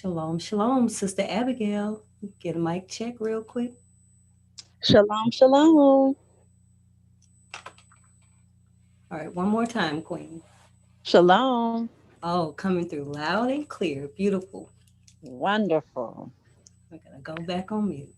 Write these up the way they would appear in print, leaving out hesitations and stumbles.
Shalom, shalom, Sister Abigail. Get a mic check real quick. Shalom, shalom. All right, one more time, Queen. Shalom. Oh, coming through loud and clear. Beautiful. Wonderful. We're going to go back on mute.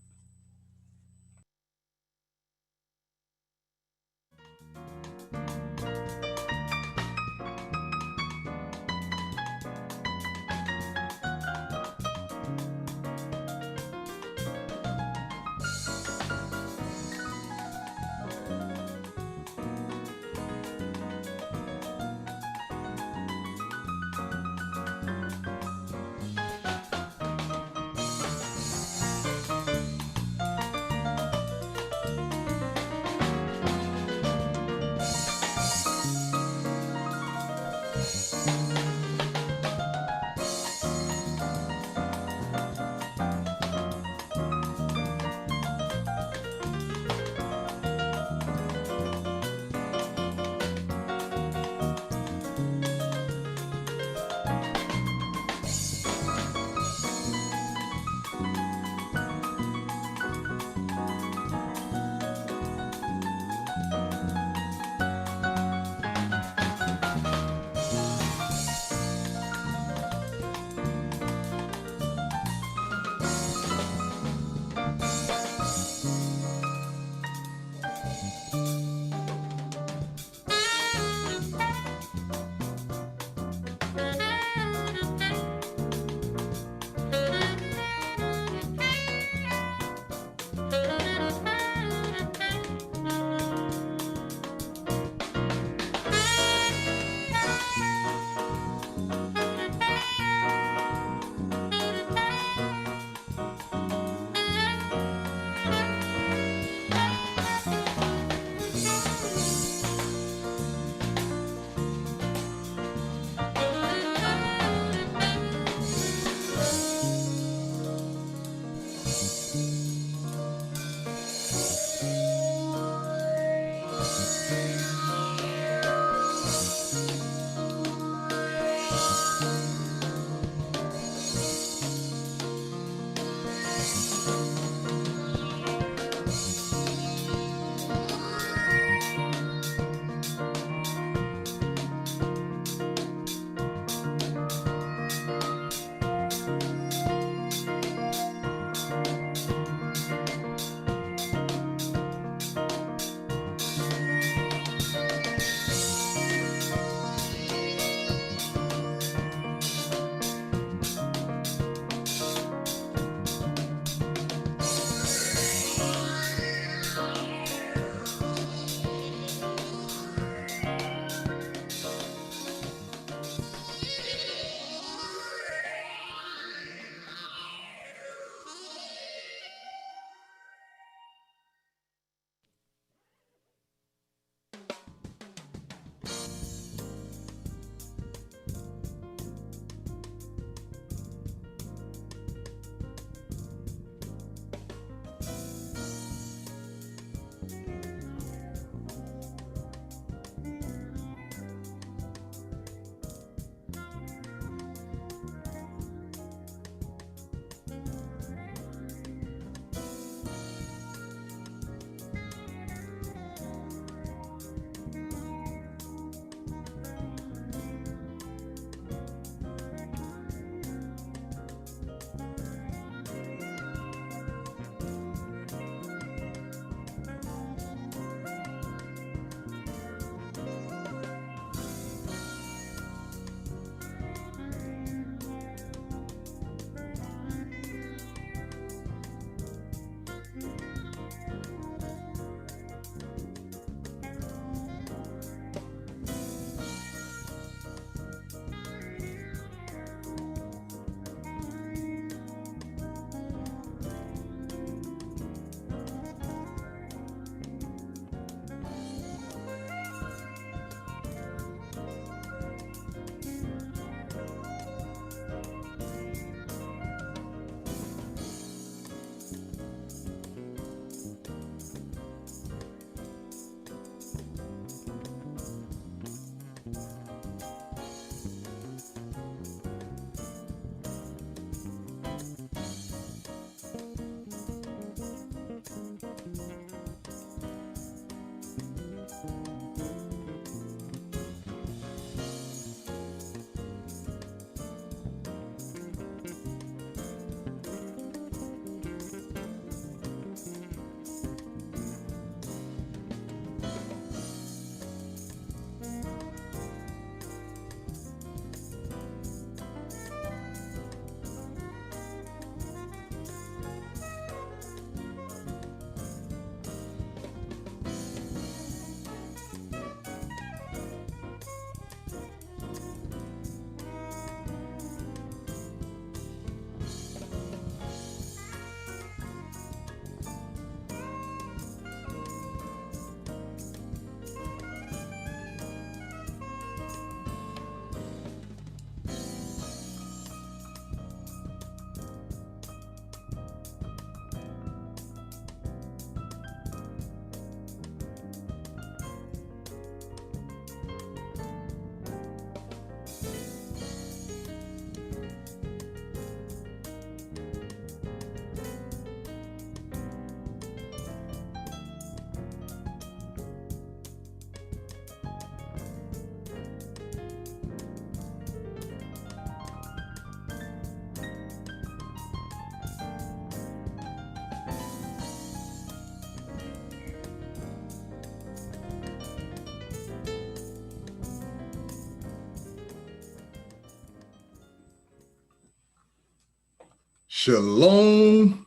Shalom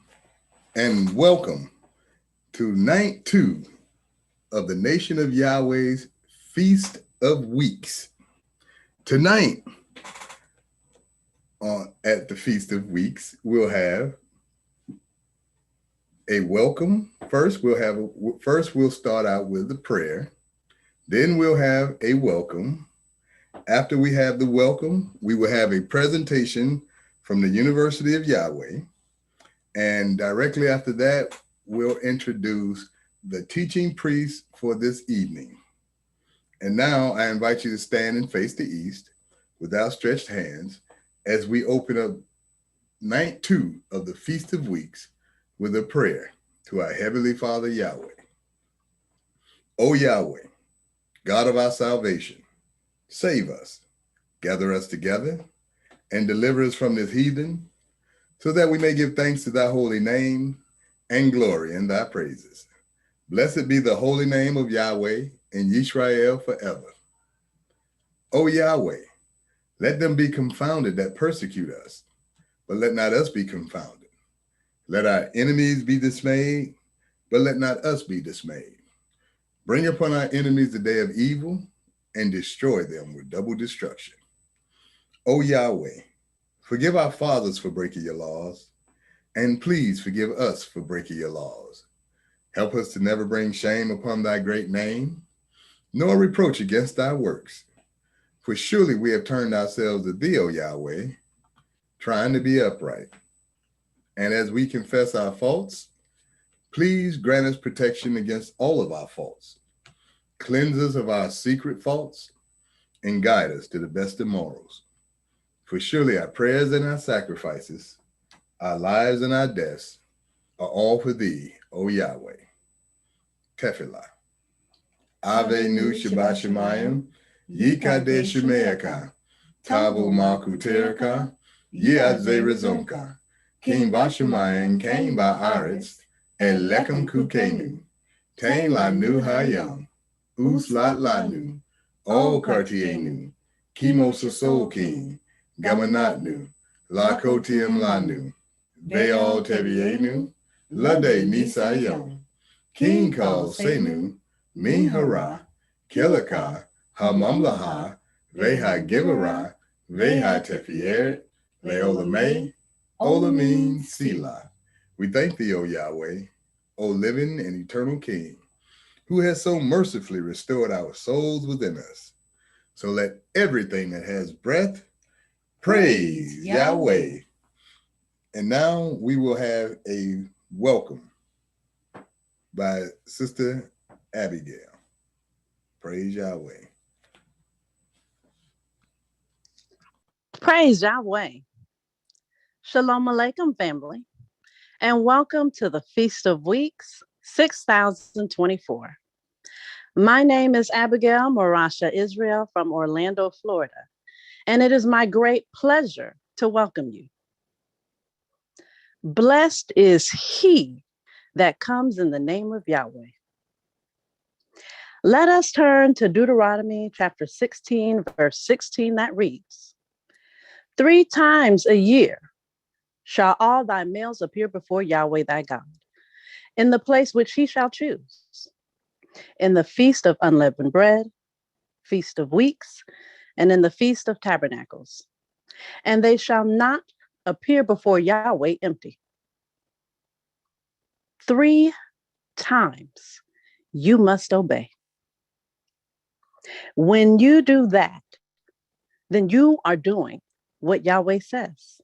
and welcome to night 2 of the Nation of Yahweh's Feast of Weeks. Tonight, at the Feast of Weeks, we'll have a welcome. First, we'll start out with the prayer. Then we'll have a welcome. After we have the welcome, we will have a presentation from the University of Yahweh. And directly after that, we'll introduce the teaching priest for this evening. And now I invite you to stand and face the east with outstretched hands as we open up night 2 of the Feast of Weeks with a prayer to our Heavenly Father Yahweh. O Yahweh, God of our salvation, save us, gather us together, and deliver us from this heathen, so that we may give thanks to thy holy name and glory in thy praises. Blessed be the holy name of Yahweh in Yisrael forever. O Yahweh, let them be confounded that persecute us, but let not us be confounded. Let our enemies be dismayed, but let not us be dismayed. Bring upon our enemies the day of evil and destroy them with double destruction. O Yahweh, forgive our fathers for breaking your laws, and please forgive us for breaking your laws. Help us to never bring shame upon thy great name, nor reproach against thy works. For surely we have turned ourselves to thee, O Yahweh, trying to be upright. And as we confess our faults, please grant us protection against all of our faults. Cleanse us of our secret faults and guide us to the best of morals. For surely our prayers and our sacrifices, our lives and our deaths are all for thee, O Yahweh. Tefillah. Ave Nu Shabbat Shemayim, Yikadesh Shemeaka, Tavo Malku Teraka, Yadze Rezonka, King Bashemayim, King Ba'aretz, and Lekem Kukenu, Tain La Nu Hayam, Uslat Lanu, O Kartienu, Kimo Sosol King, Gamanatnu, Lakotium Lanu, Baal Tevienu, Lade Nisayom, King Kal Senu, Min Hara, Kilaka, Hamamlaha, Veha Givara, Veha Tefieret, Leolame, Olamin Sila. We thank thee, O Yahweh, O living and eternal King, who has so mercifully restored our souls within us. So let everything that has breath praise Yahweh. And now we will have a welcome by Sister Abigail. Praise Yahweh. Praise Yahweh. Shalom Aleichem, family, and welcome to the Feast of Weeks 6024. My name is Abigail Morasha Israel from Orlando, Florida, and it is my great pleasure to welcome you. Blessed is he that comes in the name of Yahweh. Let us turn to Deuteronomy chapter 16, verse 16, that reads, 3 times a year shall all thy males appear before Yahweh thy God, in the place which he shall choose, in the feast of unleavened bread, feast of weeks, and in the feast of tabernacles. And they shall not appear before Yahweh empty. 3 times you must obey. When you do that, then you are doing what Yahweh says.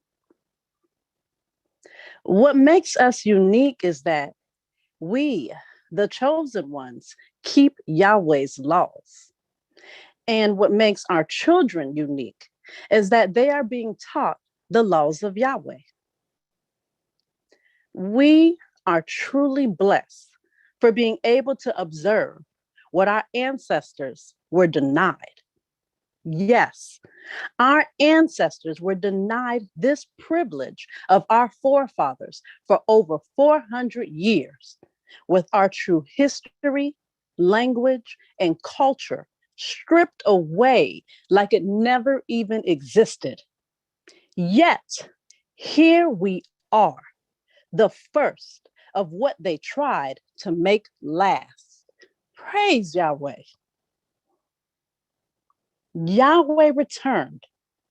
What makes us unique is that we, the chosen ones, keep Yahweh's laws. And what makes our children unique is that they are being taught the laws of Yahweh. We are truly blessed for being able to observe what our ancestors were denied. Yes, our ancestors were denied this privilege of our forefathers for over 400 years, with our true history, language, and culture stripped away like it never even existed. Yet, here we are, the first of what they tried to make last. Praise Yahweh. Yahweh returned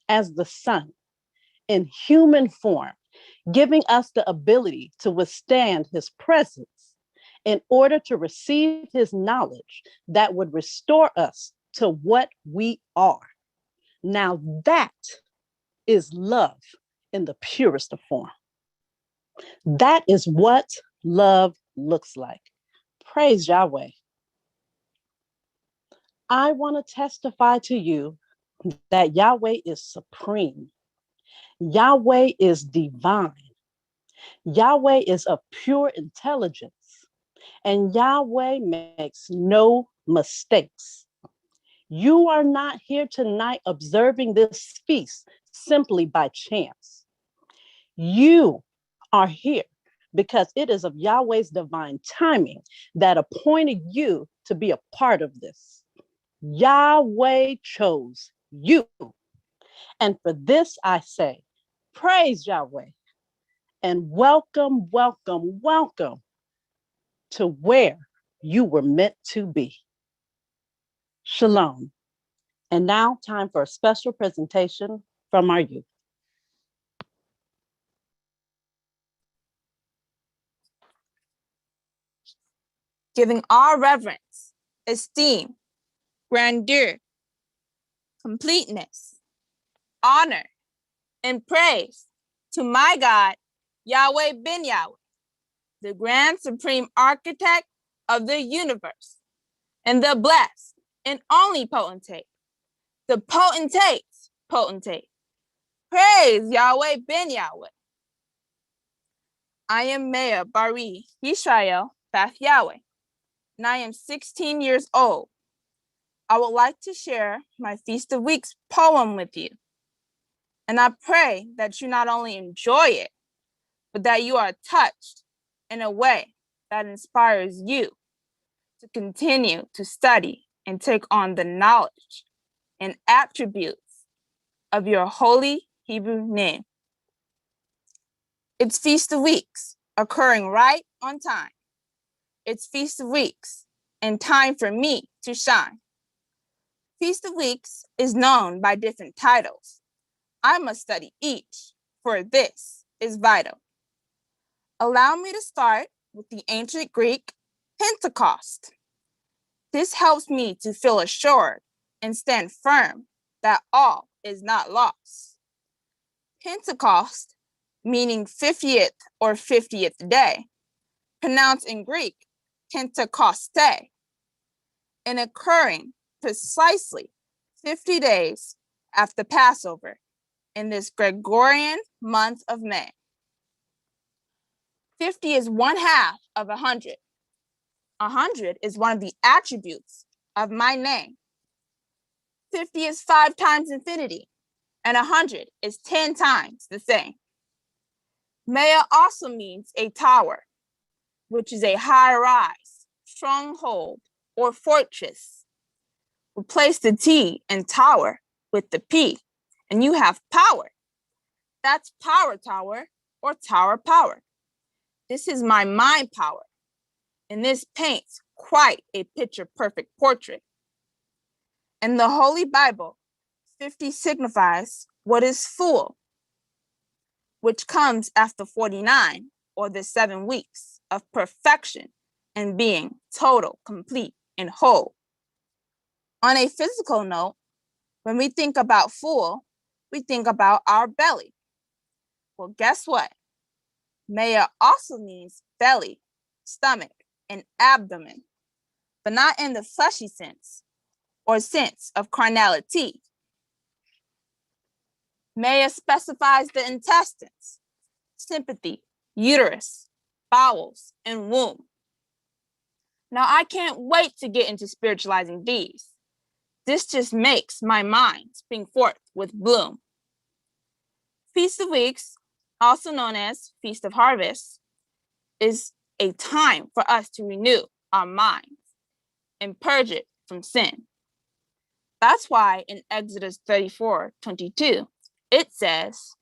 as the Son in human form, giving us the ability to withstand his presence in order to receive his knowledge that would restore us to what we are. Now that is love in the purest of form. That is what love looks like. Praise Yahweh. I want to testify to you that Yahweh is supreme. Yahweh is divine. Yahweh is of pure intelligence. And Yahweh makes no mistakes. You are not here tonight observing this feast simply by chance. You are here because it is of Yahweh's divine timing that appointed you to be a part of this. Yahweh chose you. And for this I say, praise Yahweh and welcome, welcome, welcome to where you were meant to be. Shalom. And now time for a special presentation from our youth. Giving all reverence, esteem, grandeur, completeness, honor, and praise to my God, Yahweh ben Yahweh, the grand supreme architect of the universe, and the blessed and only potentate, the potentate's potentate. Praise Yahweh ben Yahweh. I am Maya Bari Yisrael Bath Yahweh, and I am 16 years old. I would like to share my Feast of Weeks poem with you. And I pray that you not only enjoy it, but that you are touched in a way that inspires you to continue to study and take on the knowledge and attributes of your holy Hebrew name. It's Feast of Weeks occurring right on time. It's Feast of Weeks and time for me to shine. Feast of Weeks is known by different titles. I must study each, for this is vital. Allow me to start with the ancient Greek Pentecost. This helps me to feel assured and stand firm that all is not lost. Pentecost, meaning 50th or 50th day, pronounced in Greek Pentecoste, and occurring precisely 50 days after Passover in this Gregorian month of May. 50 is 1/2 of 100. 100 is one of the attributes of my name. 50 is 5 times infinity, and 100 is 10 times the same. Maya also means a tower, which is a high rise, stronghold, or fortress. Replace the T in tower with the P, and you have power. That's power tower or tower power. This is my mind power, and this paints quite a picture-perfect portrait. In the Holy Bible, 50 signifies what is full, which comes after 49, or the 7 weeks of perfection and being total, complete, and whole. On a physical note, when we think about full, we think about our belly. Well, guess what? Maya also means belly, stomach, and abdomen, but not in the fleshy sense or sense of carnality. Maya specifies the intestines, sympathy, uterus, bowels, and womb. Now, I can't wait to get into spiritualizing these. This just makes my mind spring forth with bloom. Feast of Weeks, also known as Feast of Harvest, is a time for us to renew our minds and purge it from sin. That's why in Exodus 34:22, it says,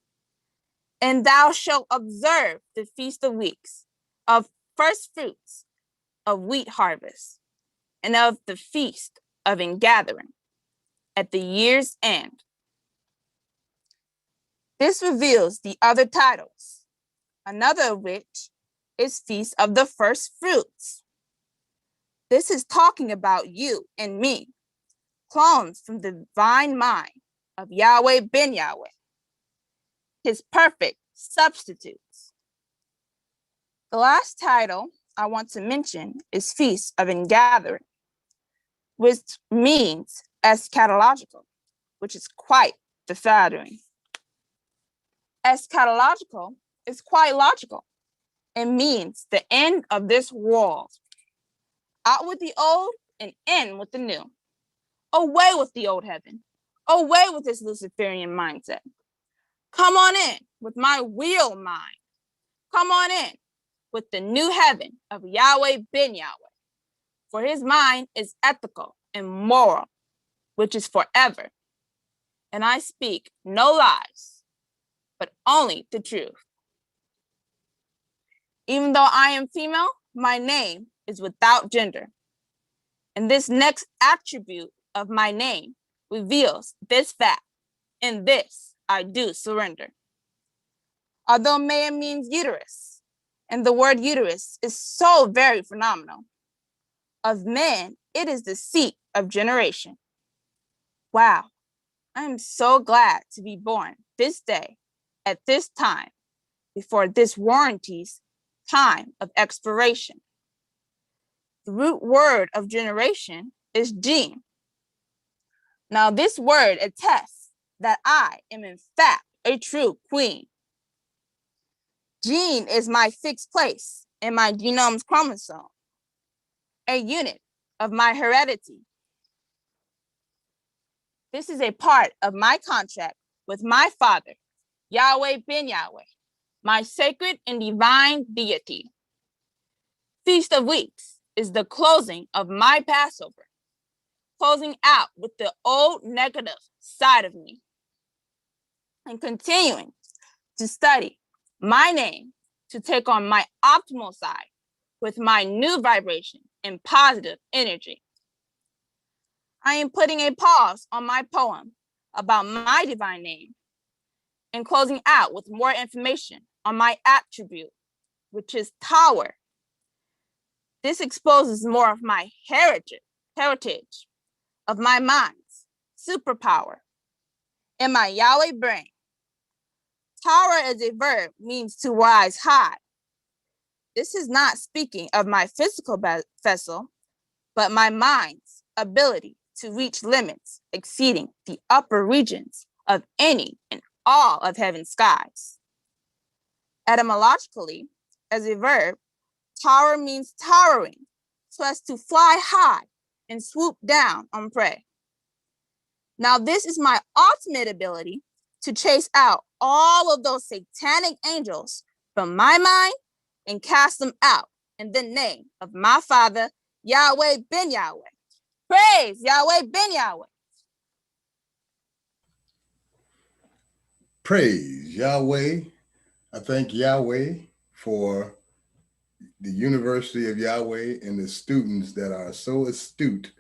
And thou shalt observe the Feast of Weeks, of first fruits, of wheat harvest, and of the Feast of Ingathering at the year's end. This reveals the other titles, another of which is Feast of the First Fruits. This is talking about you and me, clones from the divine mind of Yahweh ben Yahweh, his perfect substitutes. The last title I want to mention is Feast of Ingathering, which means eschatological, which is quite the flattering. Eschatological is quite logical. It means the end of this world. Out with the old and in with the new. Away with the old heaven. Away with this Luciferian mindset. Come on in with my real mind. Come on in with the new heaven of Yahweh ben Yahweh. For his mind is ethical and moral, which is forever. And I speak no lies, but only the truth. Even though I am female, my name is without gender. And this next attribute of my name reveals this fact. In this I do surrender. Although Maya means uterus, and the word uterus is so very phenomenal. Of man, it is the seat of generation. Wow, I am so glad to be born this day, at this time, before this warranty's time of expiration. The root word of generation is gene. Now this word attests that I am in fact a true queen. Gene is my fixed place in my genome's chromosome, a unit of my heredity. This is a part of my contract with my father, Yahweh ben Yahweh, my sacred and divine deity. Feast of Weeks is the closing of my Passover, closing out with the old negative side of me, and continuing to study my name to take on my optimal side with my new vibration and positive energy. I am putting a pause on my poem about my divine name and closing out with more information on my attribute, which is tower. This exposes more of my heritage of my mind's superpower in my Yahweh brain. Tower as a verb means to rise high. This is not speaking of my physical vessel, but my mind's ability to reach limits exceeding the upper regions of any and all of heaven's skies. Etymologically, as a verb, tower means towering, so as to fly high and swoop down on prey. Now, this is my ultimate ability to chase out all of those satanic angels from my mind and cast them out in the name of my father, Yahweh ben Yahweh. Praise Yahweh ben Yahweh. Praise Yahweh. I thank Yahweh for the University of Yahweh and the students that are so astute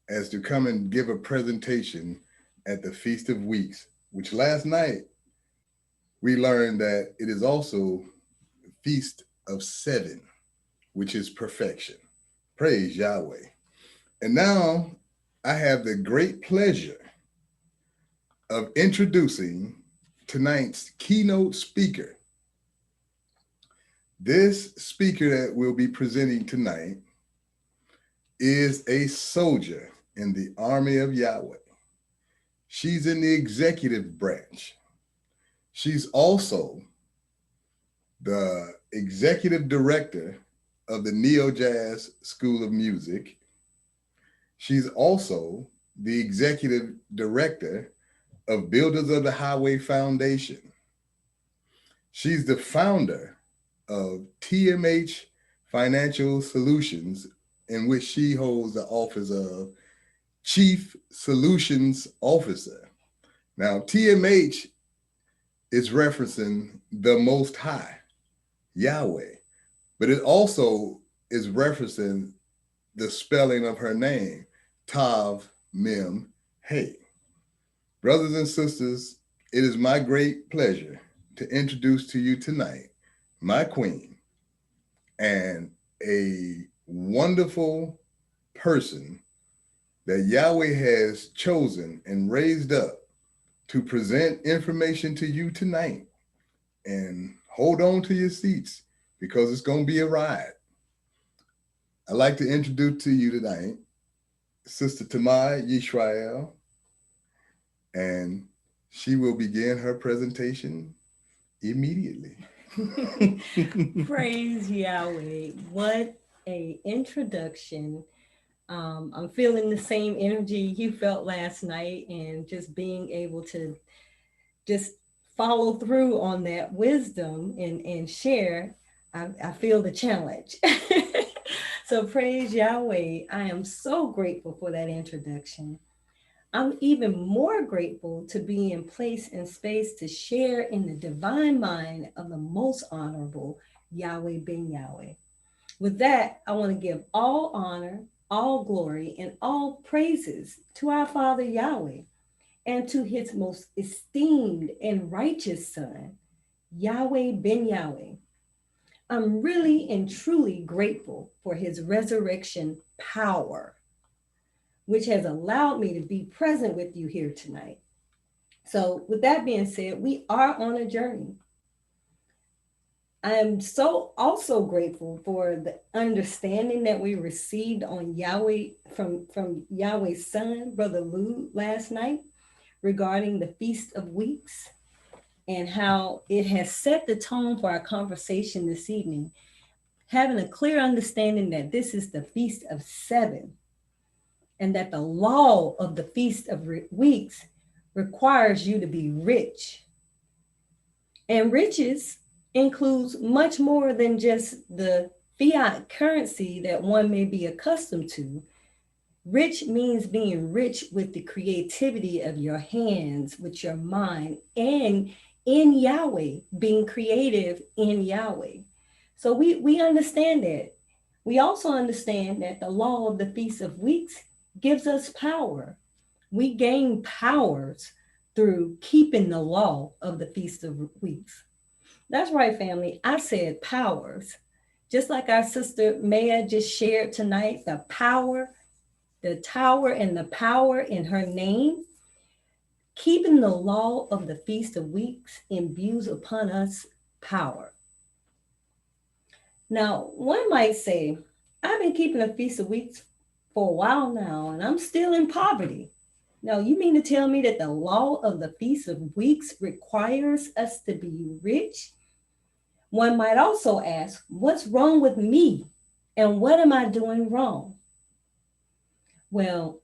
as to come and give a presentation at the Feast of Weeks, which last night we learned that it is also the Feast of Seven, which is perfection. Praise Yahweh. And now I have the great pleasure of introducing tonight's keynote speaker. This speaker that we'll be presenting tonight is a soldier in the army of Yahweh. She's in the executive branch. She's also the executive director of the Neo Jazz School of Music. She's also the executive director of Builders of the Highway Foundation. She's the founder of TMH Financial Solutions, in which she holds the office of Chief Solutions Officer. Now, TMH it's referencing the Most High, Yahweh, but it also is referencing the spelling of her name, Tav Mem He. Brothers and sisters, it is my great pleasure to introduce to you tonight my queen and a wonderful person that Yahweh has chosen and raised up to present information to you tonight. And hold on to your seats because it's going to be a ride. I'd like to introduce to you tonight Sister Tamar Yisrael, and she will begin her presentation immediately. Praise Yahweh. What a introduction. I'm feeling the same energy you felt last night, and just being able to just follow through on that wisdom and share. I feel the challenge. So praise Yahweh. I am so grateful for that introduction. I'm even more grateful to be in place and space to share in the divine mind of the most honorable Yahweh ben Yahweh. With that, I want to give all honor, all glory, and all praises to our Father Yahweh and to his most esteemed and righteous Son, Yahweh ben Yahweh. I'm really and truly grateful for his resurrection power, which has allowed me to be present with you here tonight. So with that being said, we are on a journey. I am so also grateful for the understanding that we received on Yahweh from Yahweh's son, Brother Lou, last night regarding the Feast of Weeks and how it has set the tone for our conversation this evening, having a clear understanding that this is the Feast of Seven and that the law of the Feast of Weeks requires you to be rich. And riches includes much more than just the fiat currency that one may be accustomed to. Rich means being rich with the creativity of your hands, with your mind, and in Yahweh, being creative in Yahweh. So we understand that. We also understand that the law of the Feast of Weeks gives us power. We gain powers through keeping the law of the Feast of Weeks. That's right, family. I said powers. Just like our sister Maya just shared tonight, the power, the tower and the power in her name. Keeping the law of the Feast of Weeks imbues upon us power. Now, one might say, I've been keeping the Feast of Weeks for a while now, and I'm still in poverty. Now, you mean to tell me that the law of the Feast of Weeks requires us to be rich? One might also ask, what's wrong with me? And what am I doing wrong? Well,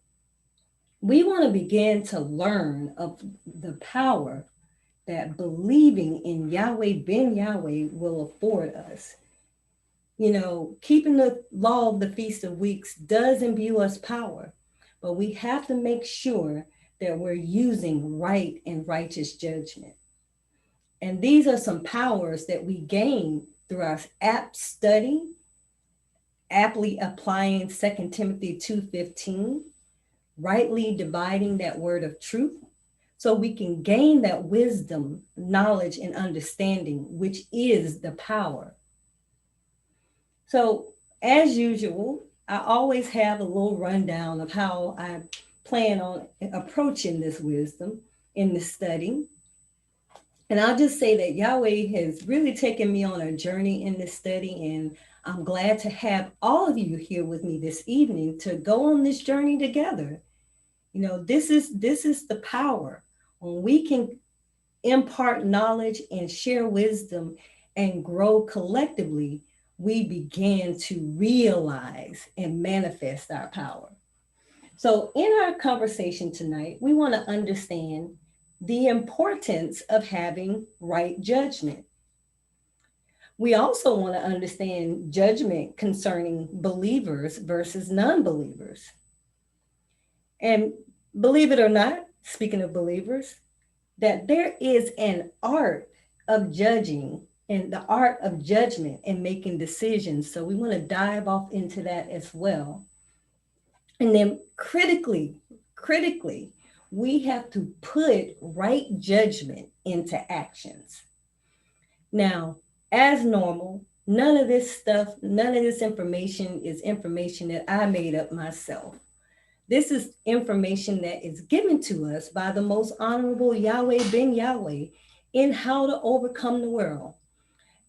we want to begin to learn of the power that believing in Yahweh ben Yahweh will afford us. You know, keeping the law of the Feast of Weeks does imbue us power, but we have to make sure that we're using right and righteous judgment. And these are some powers that we gain through our apt study, aptly applying 2 Timothy 2:15, rightly dividing that word of truth, so we can gain that wisdom, knowledge, and understanding, which is the power. So as usual, I always have a little rundown of how I plan on approaching this wisdom in the study. And I'll just say that Yahweh has really taken me on a journey in this study, and I'm glad to have all of you here with me this evening to go on this journey together. You know, this is the power. When we can impart knowledge and share wisdom and grow collectively, we begin to realize and manifest our power. So in our conversation tonight, we want to understand the importance of having right judgment. We also want to understand judgment concerning believers versus non-believers. And believe it or not, speaking of believers, that there is an art of judging and the art of judgment and making decisions. So we want to dive off into that as well. And then critically, we have to put right judgment into actions. Now, as normal, none of this stuff, none of this information is information that I made up myself. This is information that is given to us by the most honorable Yahweh ben Yahweh in how to overcome the world.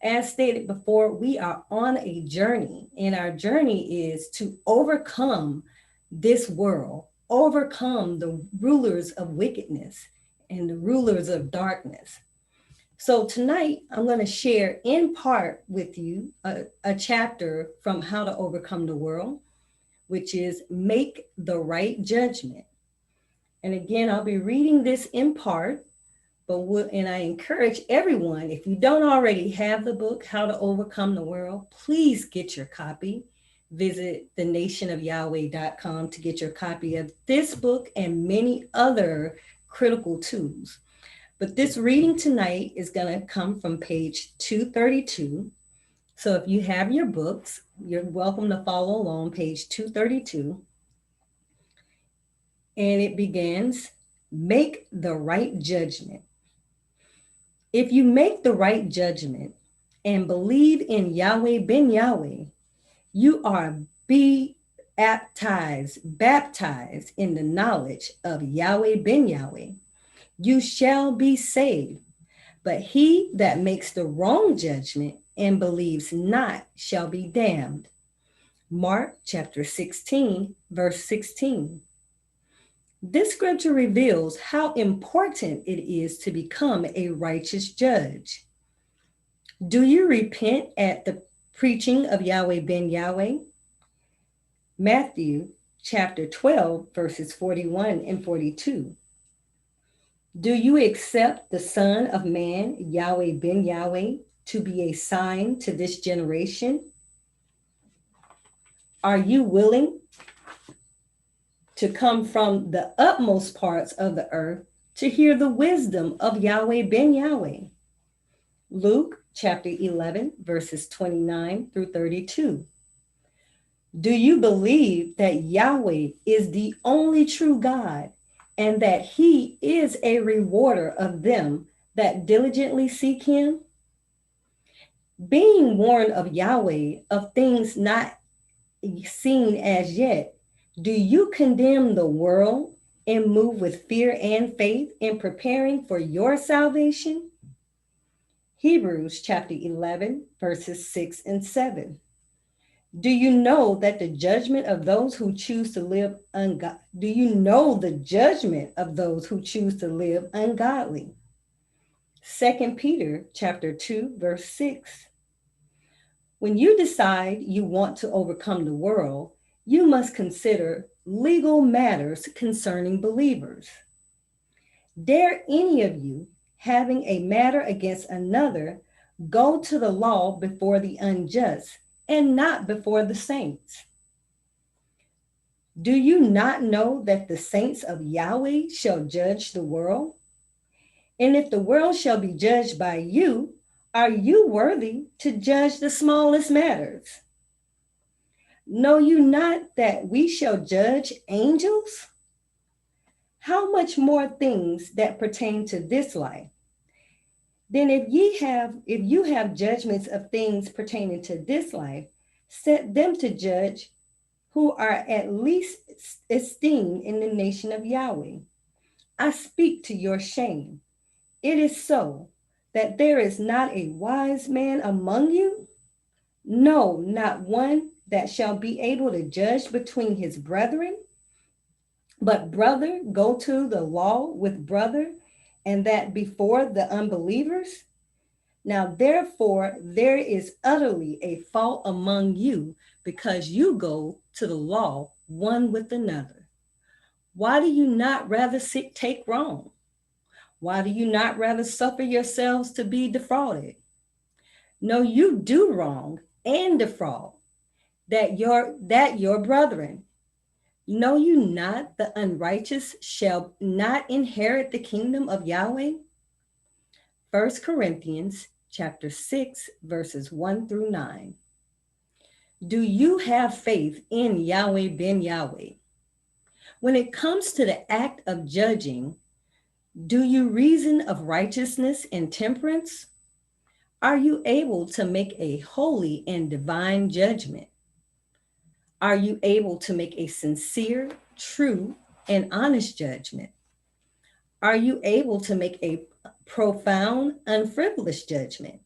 As stated before, we are on a journey, and our journey is to overcome this world, overcome the rulers of wickedness and the rulers of darkness. So tonight, I'm going to share in part with you a chapter from How to Overcome the World, which is Make the Right Judgment. And again, I'll be reading this in part, and I encourage everyone, if you don't already have the book, How to Overcome the World, please get your copy. Visit thenationofyahweh.com to get your copy of this book and many other critical tools. But this reading tonight is going to come from page 232. So if you have your books, you're welcome to follow along, page 232. And it begins, make the right judgment. If you make the right judgment and believe in Yahweh ben Yahweh, you are baptized in the knowledge of Yahweh ben Yahweh. You shall be saved. But he that makes the wrong judgment and believes not shall be damned. Mark chapter 16, verse 16. This scripture reveals how important it is to become a righteous judge. Do you repent at the preaching of Yahweh ben Yahweh? Matthew chapter 12, verses 41 and 42. Do you accept the Son of Man, Yahweh ben Yahweh, to be a sign to this generation? Are you willing to come from the utmost parts of the earth to hear the wisdom of Yahweh ben Yahweh? Luke chapter 11, verses 29 through 32. Do you believe that Yahweh is the only true God and that he is a rewarder of them that diligently seek him? Being warned of Yahweh of things not seen as yet, do you condemn the world and move with fear and faith in preparing for your salvation? Hebrews chapter 11, verses 6 and 7. Do you know that the judgment of those who choose to live ungodly? Do you know the judgment of those who choose to live ungodly? 2 Peter chapter 2, verse 6. When you decide you want to overcome the world, you must consider legal matters concerning believers. Dare any of you, having a matter against another, go to the law before the unjust and not before the saints? Do you not know that the saints of Yahweh shall judge the world? And if the world shall be judged by you, are you worthy to judge the smallest matters? Know you not that we shall judge angels? How much more things that pertain to this life? Then if you have judgments of things pertaining to this life, set them to judge who are at least esteemed in the nation of Yahweh. I speak to your shame. It is so that there is not a wise man among you, no, not one that shall be able to judge between his brethren. But brother, go to the law with brother, and that before the unbelievers. Now, therefore, there is utterly a fault among you, because you go to the law one with another. Why do you not rather take wrong? Why do you not rather suffer yourselves to be defrauded? No, you do wrong and defraud that your brethren. Know you not the unrighteous shall not inherit the kingdom of Yahweh? 1 Corinthians chapter 6, verses 1 through 9. Do you have faith in Yahweh ben Yahweh? When it comes to the act of judging, do you reason of righteousness and temperance? Are you able to make a holy and divine judgment? Are you able to make a sincere, true, and honest judgment? Are you able to make a profound, unfrivolous judgment?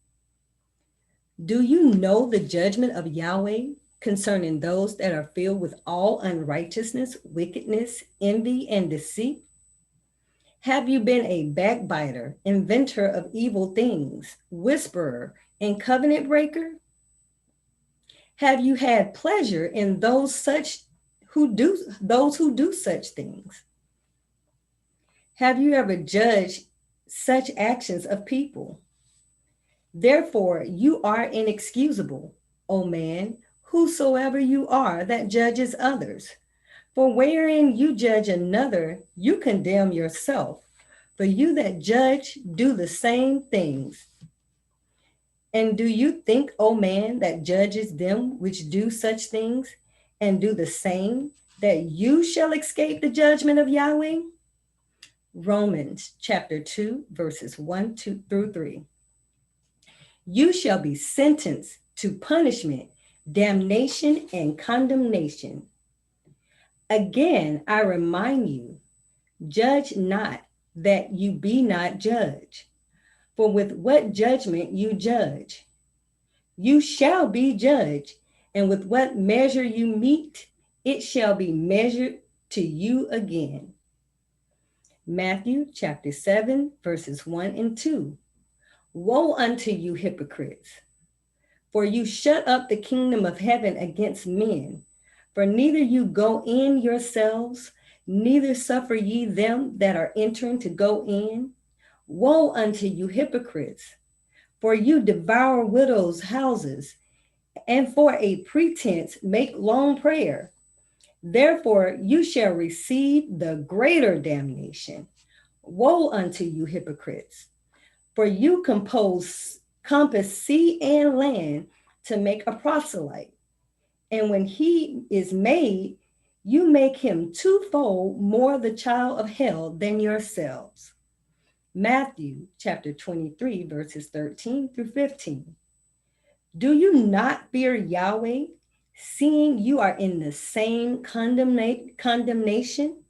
Do you know the judgment of Yahweh concerning those that are filled with all unrighteousness, wickedness, envy, and deceit? Have you been a backbiter, inventor of evil things, whisperer, and covenant breaker? Have you had pleasure in those who do such things? Have you ever judged such actions of people? Therefore, you are inexcusable, O man, whosoever you are that judges others. For wherein you judge another, you condemn yourself. For you that judge do the same things. And do you think, O man, that judges them which do such things and do the same, that you shall escape the judgment of Yahweh? Romans chapter 2, verses 1 through 3. You shall be sentenced to punishment, damnation, and condemnation. Again, I remind you, judge not that you be not judged. For with what judgment you judge, you shall be judged, and with what measure you mete, it shall be measured to you again. Matthew chapter 7, verses 1 and 2. Woe unto you, hypocrites! For you shut up the kingdom of heaven against men. For neither you go in yourselves, neither suffer ye them that are entering to go in. Woe unto you, hypocrites! For you devour widows' houses, and for a pretense make long prayer. Therefore you shall receive the greater damnation. Woe unto you, hypocrites! For you compass sea and land to make a proselyte. And when he is made, you make him twofold more the child of hell than yourselves. Matthew chapter 23, verses 13 through 15. Do you not fear Yahweh, seeing you are in the same condemnation?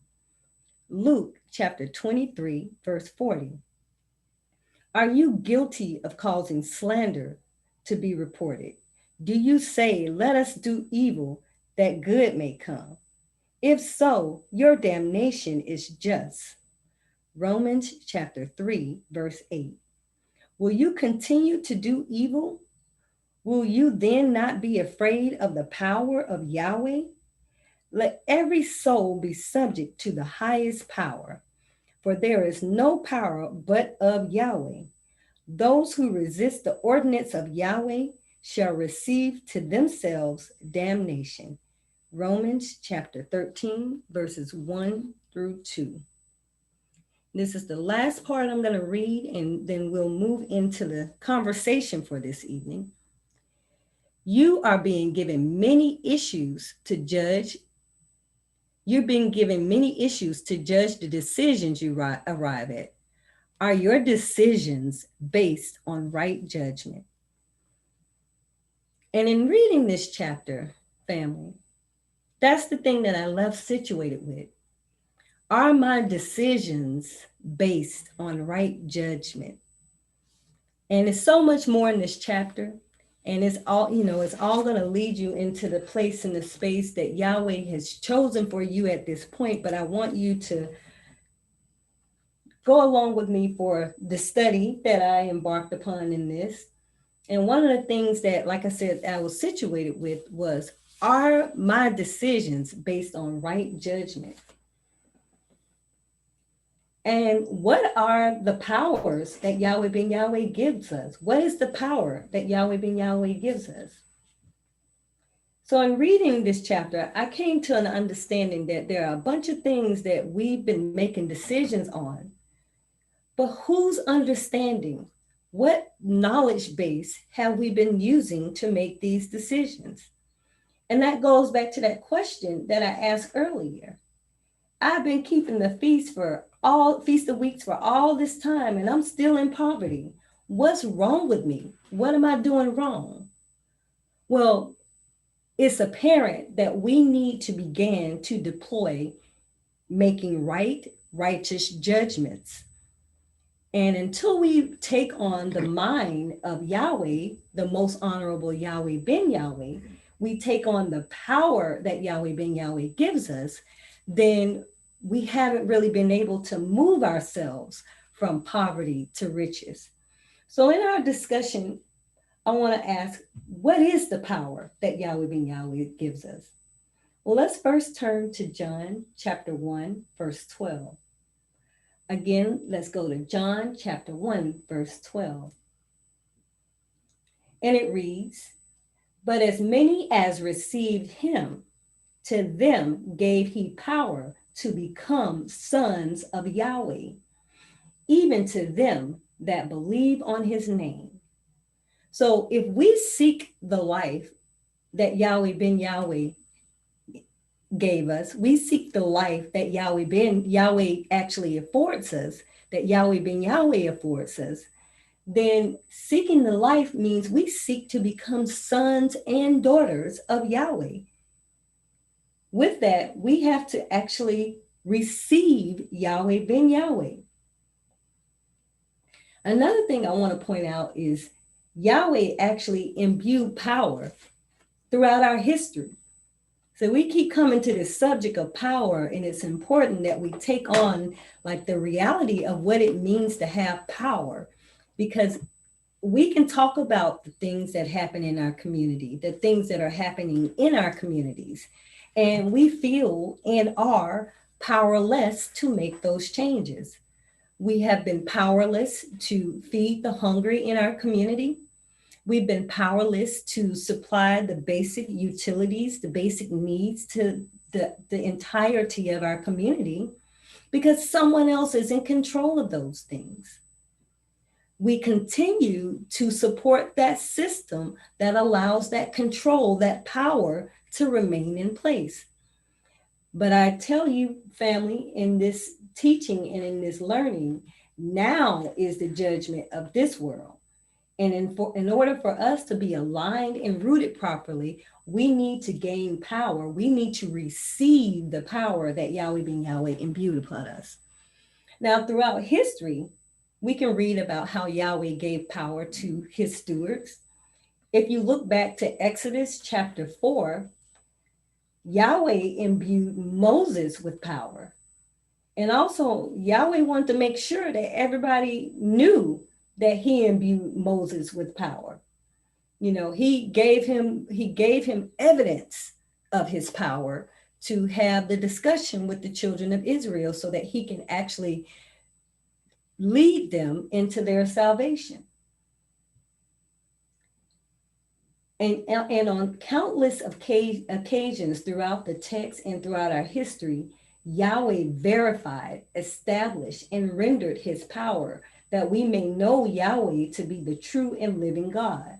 Luke chapter 23, verse 40. Are you guilty of causing slander to be reported? Do you say, let us do evil that good may come? If so, your damnation is just. Romans chapter 3, verse 8. Will you continue to do evil? Will you then not be afraid of the power of Yahweh? Let every soul be subject to the highest power, for there is no power but of Yahweh. Those who resist the ordinance of Yahweh shall receive to themselves damnation. Romans chapter 13, verses 1 through 2. This is the last part I'm going to read, and then we'll move into the conversation for this evening. You are being given many issues to judge. You're being given many issues to judge the decisions you arrive at. Are your decisions based on right judgment? And in reading this chapter, family, that's the thing that I left situated with. Are my decisions based on right judgment? And it's so much more in this chapter. And it's all, it's all going to lead you into the place and the space that Yahweh has chosen for you at this point. But I want you to go along with me for the study that I embarked upon in this. And one of the things that, like I said, I was situated with was, are my decisions based on right judgment? And what are the powers that Yahweh ben Yahweh gives us? What is the power that Yahweh ben Yahweh gives us? So in reading this chapter, I came to an understanding that there are a bunch of things that we've been making decisions on, but whose understanding, what knowledge base have we been using to make these decisions? And that goes back to that question that I asked earlier. I've been keeping the feast of weeks for all this time, and I'm still in poverty. What's wrong with me? What am I doing wrong? Well, it's apparent that we need to begin to deploy making righteous judgments. And until we take on the mind of Yahweh, the most honorable Yahweh ben Yahweh, we take on the power that Yahweh ben Yahweh gives us, then we haven't really been able to move ourselves from poverty to riches. So in our discussion, I want to ask, what is the power that Yahweh ben Yahweh gives us? Well, let's first turn to John chapter 1, verse 12. Again, let's go to John chapter 1, verse 12. And it reads, "But as many as received him, to them gave he power to become sons of Yahweh, even to them that believe on his name." So if we seek the life that Yahweh ben Yahweh gave us, we seek the life that Yahweh ben Yahweh actually affords us, that Yahweh ben Yahweh affords us, then seeking the life means we seek to become sons and daughters of Yahweh. With that, we have to actually receive Yahweh ben Yahweh. Another thing I want to point out is Yahweh actually imbued power throughout our history. So we keep coming to this subject of power, and it's important that we take on like the reality of what it means to have power, because we can talk about the things that happen in our community, the things that are happening in our communities, and we feel and are powerless to make those changes. We have been powerless to feed the hungry in our community. We've been powerless to supply the basic utilities, the basic needs to the entirety of our community, because someone else is in control of those things. We continue to support that system that allows that control, that power to remain in place. But I tell you, family, in this teaching and in this learning, now is the judgment of this world. And in order for us to be aligned and rooted properly, we need to gain power. We need to receive the power that Yahweh ben Yahweh imbued upon us. Now, throughout history, we can read about how Yahweh gave power to his stewards. If you look back to Exodus chapter 4, Yahweh imbued Moses with power. And also, Yahweh wanted to make sure that everybody knew that he imbued Moses with power. You know, he gave him evidence of his power to have the discussion with the children of Israel so that he can actually lead them into their salvation. And on countless occasions throughout the text and throughout our history, Yahweh verified, established, and rendered his power that we may know Yahweh to be the true and living God.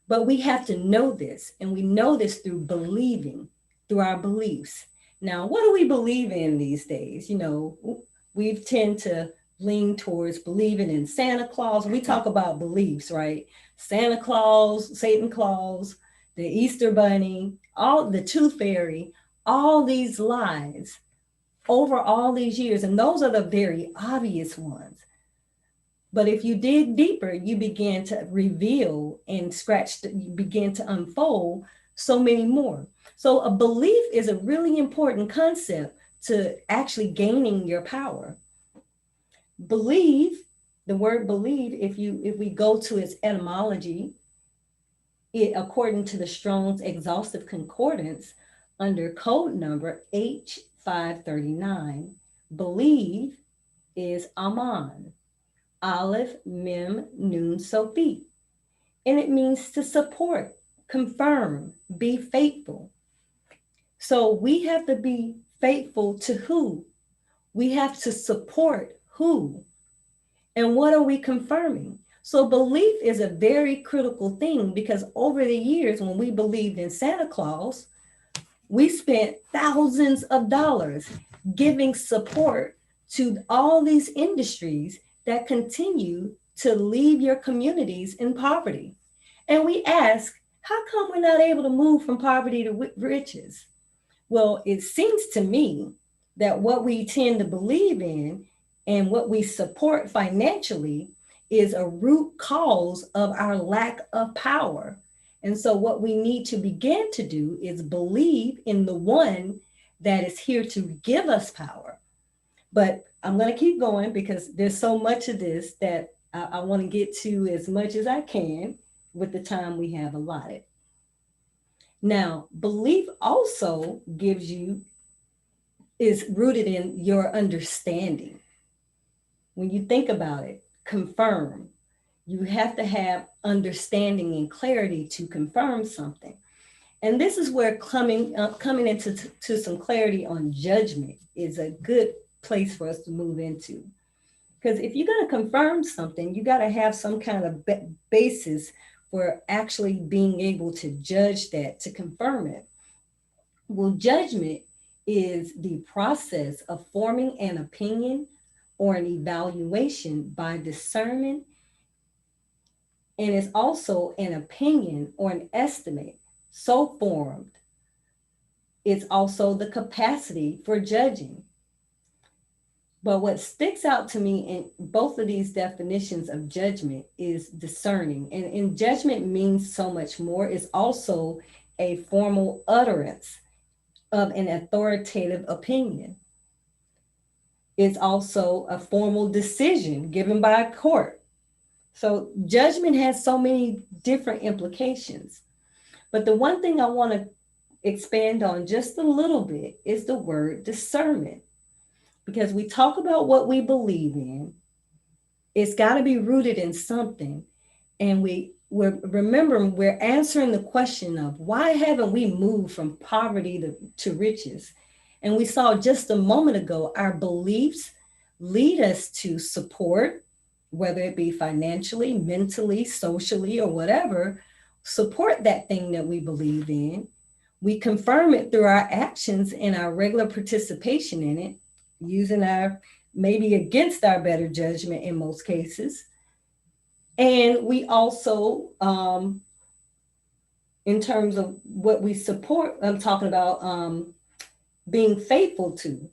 But we have to know this, and we know this through believing, through our beliefs. Now, what do we believe in these days? You know, we tend to lean towards believing in Santa Claus. We talk about beliefs, right? Santa Claus, Satan Claus, the Easter Bunny, all the Tooth Fairy, all these lies over all these years. And those are the very obvious ones. But if you dig deeper, you begin to reveal and you begin to unfold so many more. So a belief is a really important concept to actually gaining your power. Believe, the word believe, if we go to its etymology, it, according to the Strong's Exhaustive Concordance, under code number H539, believe is Aman, Aleph Mem Nun Sophie, and it means to support, confirm, be faithful. So we have to be faithful to who? We have to support who? And what are we confirming? So belief is a very critical thing, because over the years, when we believed in Santa Claus, we spent thousands of dollars giving support to all these industries that continue to leave your communities in poverty. And we ask, how come we're not able to move from poverty to riches? Well, it seems to me that what we tend to believe in and what we support financially is a root cause of our lack of power. And so, what we need to begin to do is believe in the one that is here to give us power. But I'm going to keep going because there's so much of this that I want to get to as much as I can with the time we have allotted. Now, belief also is rooted in your understanding. When you think about it, confirm. You have to have understanding and clarity to confirm something. And this is where coming into some clarity on judgment is a good place for us to move into. Because if you're going to confirm something, you got to have some kind of basis for actually being able to judge that, to confirm it. Well, judgment is the process of forming an opinion or an evaluation by discernment. And it's also an opinion or an estimate so formed. It's also the capacity for judging. But what sticks out to me in both of these definitions of judgment is discerning. And judgment means so much more. It's also a formal utterance of an authoritative opinion. It's also a formal decision given by a court. So judgment has so many different implications. But the one thing I want to expand on just a little bit is the word discernment. Because we talk about what we believe in, it's got to be rooted in something. And we're answering the question of why haven't we moved from poverty to riches? And we saw just a moment ago, our beliefs lead us to support, whether it be financially, mentally, socially, or whatever, support that thing that we believe in. We confirm it through our actions and our regular participation in it, using maybe against our better judgment in most cases. And we also, in terms of what we support, I'm talking about being faithful to.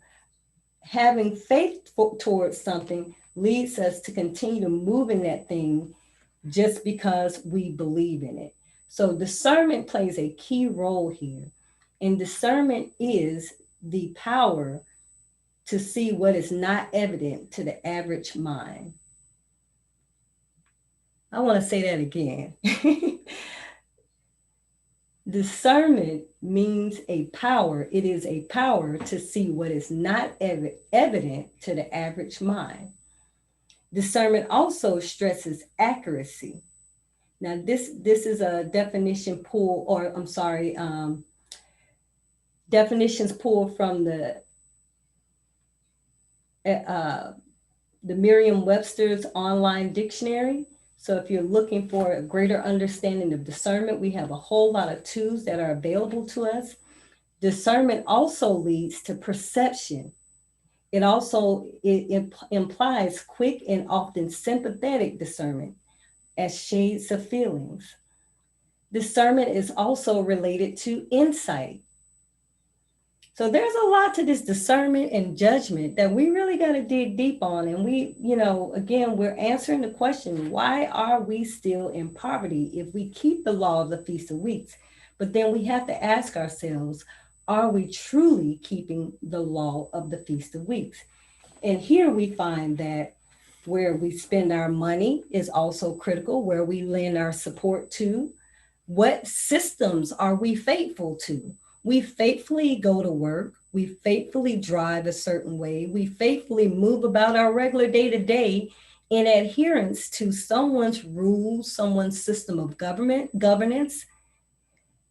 Having faith towards something leads us to continue to move in that thing just because we believe in it. So discernment plays a key role here. And discernment is the power to see what is not evident to the average mind. I want to say that again. Discernment means a power. It is a power to see what is not evident to the average mind. Discernment also stresses accuracy. Now, this is a definition pull, or I'm sorry, definitions pulled from the Merriam-Webster's online dictionary. So if you're looking for a greater understanding of discernment, we have a whole lot of tools that are available to us. Discernment also leads to perception. It also implies quick and often sympathetic discernment as shades of feelings. Discernment is also related to insight. So there's a lot to this discernment and judgment that we really got to dig deep on. And we, again, we're answering the question, why are we still in poverty if we keep the law of the Feast of Weeks? But then we have to ask ourselves, are we truly keeping the law of the Feast of Weeks? And here we find that where we spend our money is also critical, where we lend our support to. What systems are we faithful to? We faithfully go to work. We faithfully drive a certain way. We faithfully move about our regular day-to-day in adherence to someone's rules, someone's system of governance.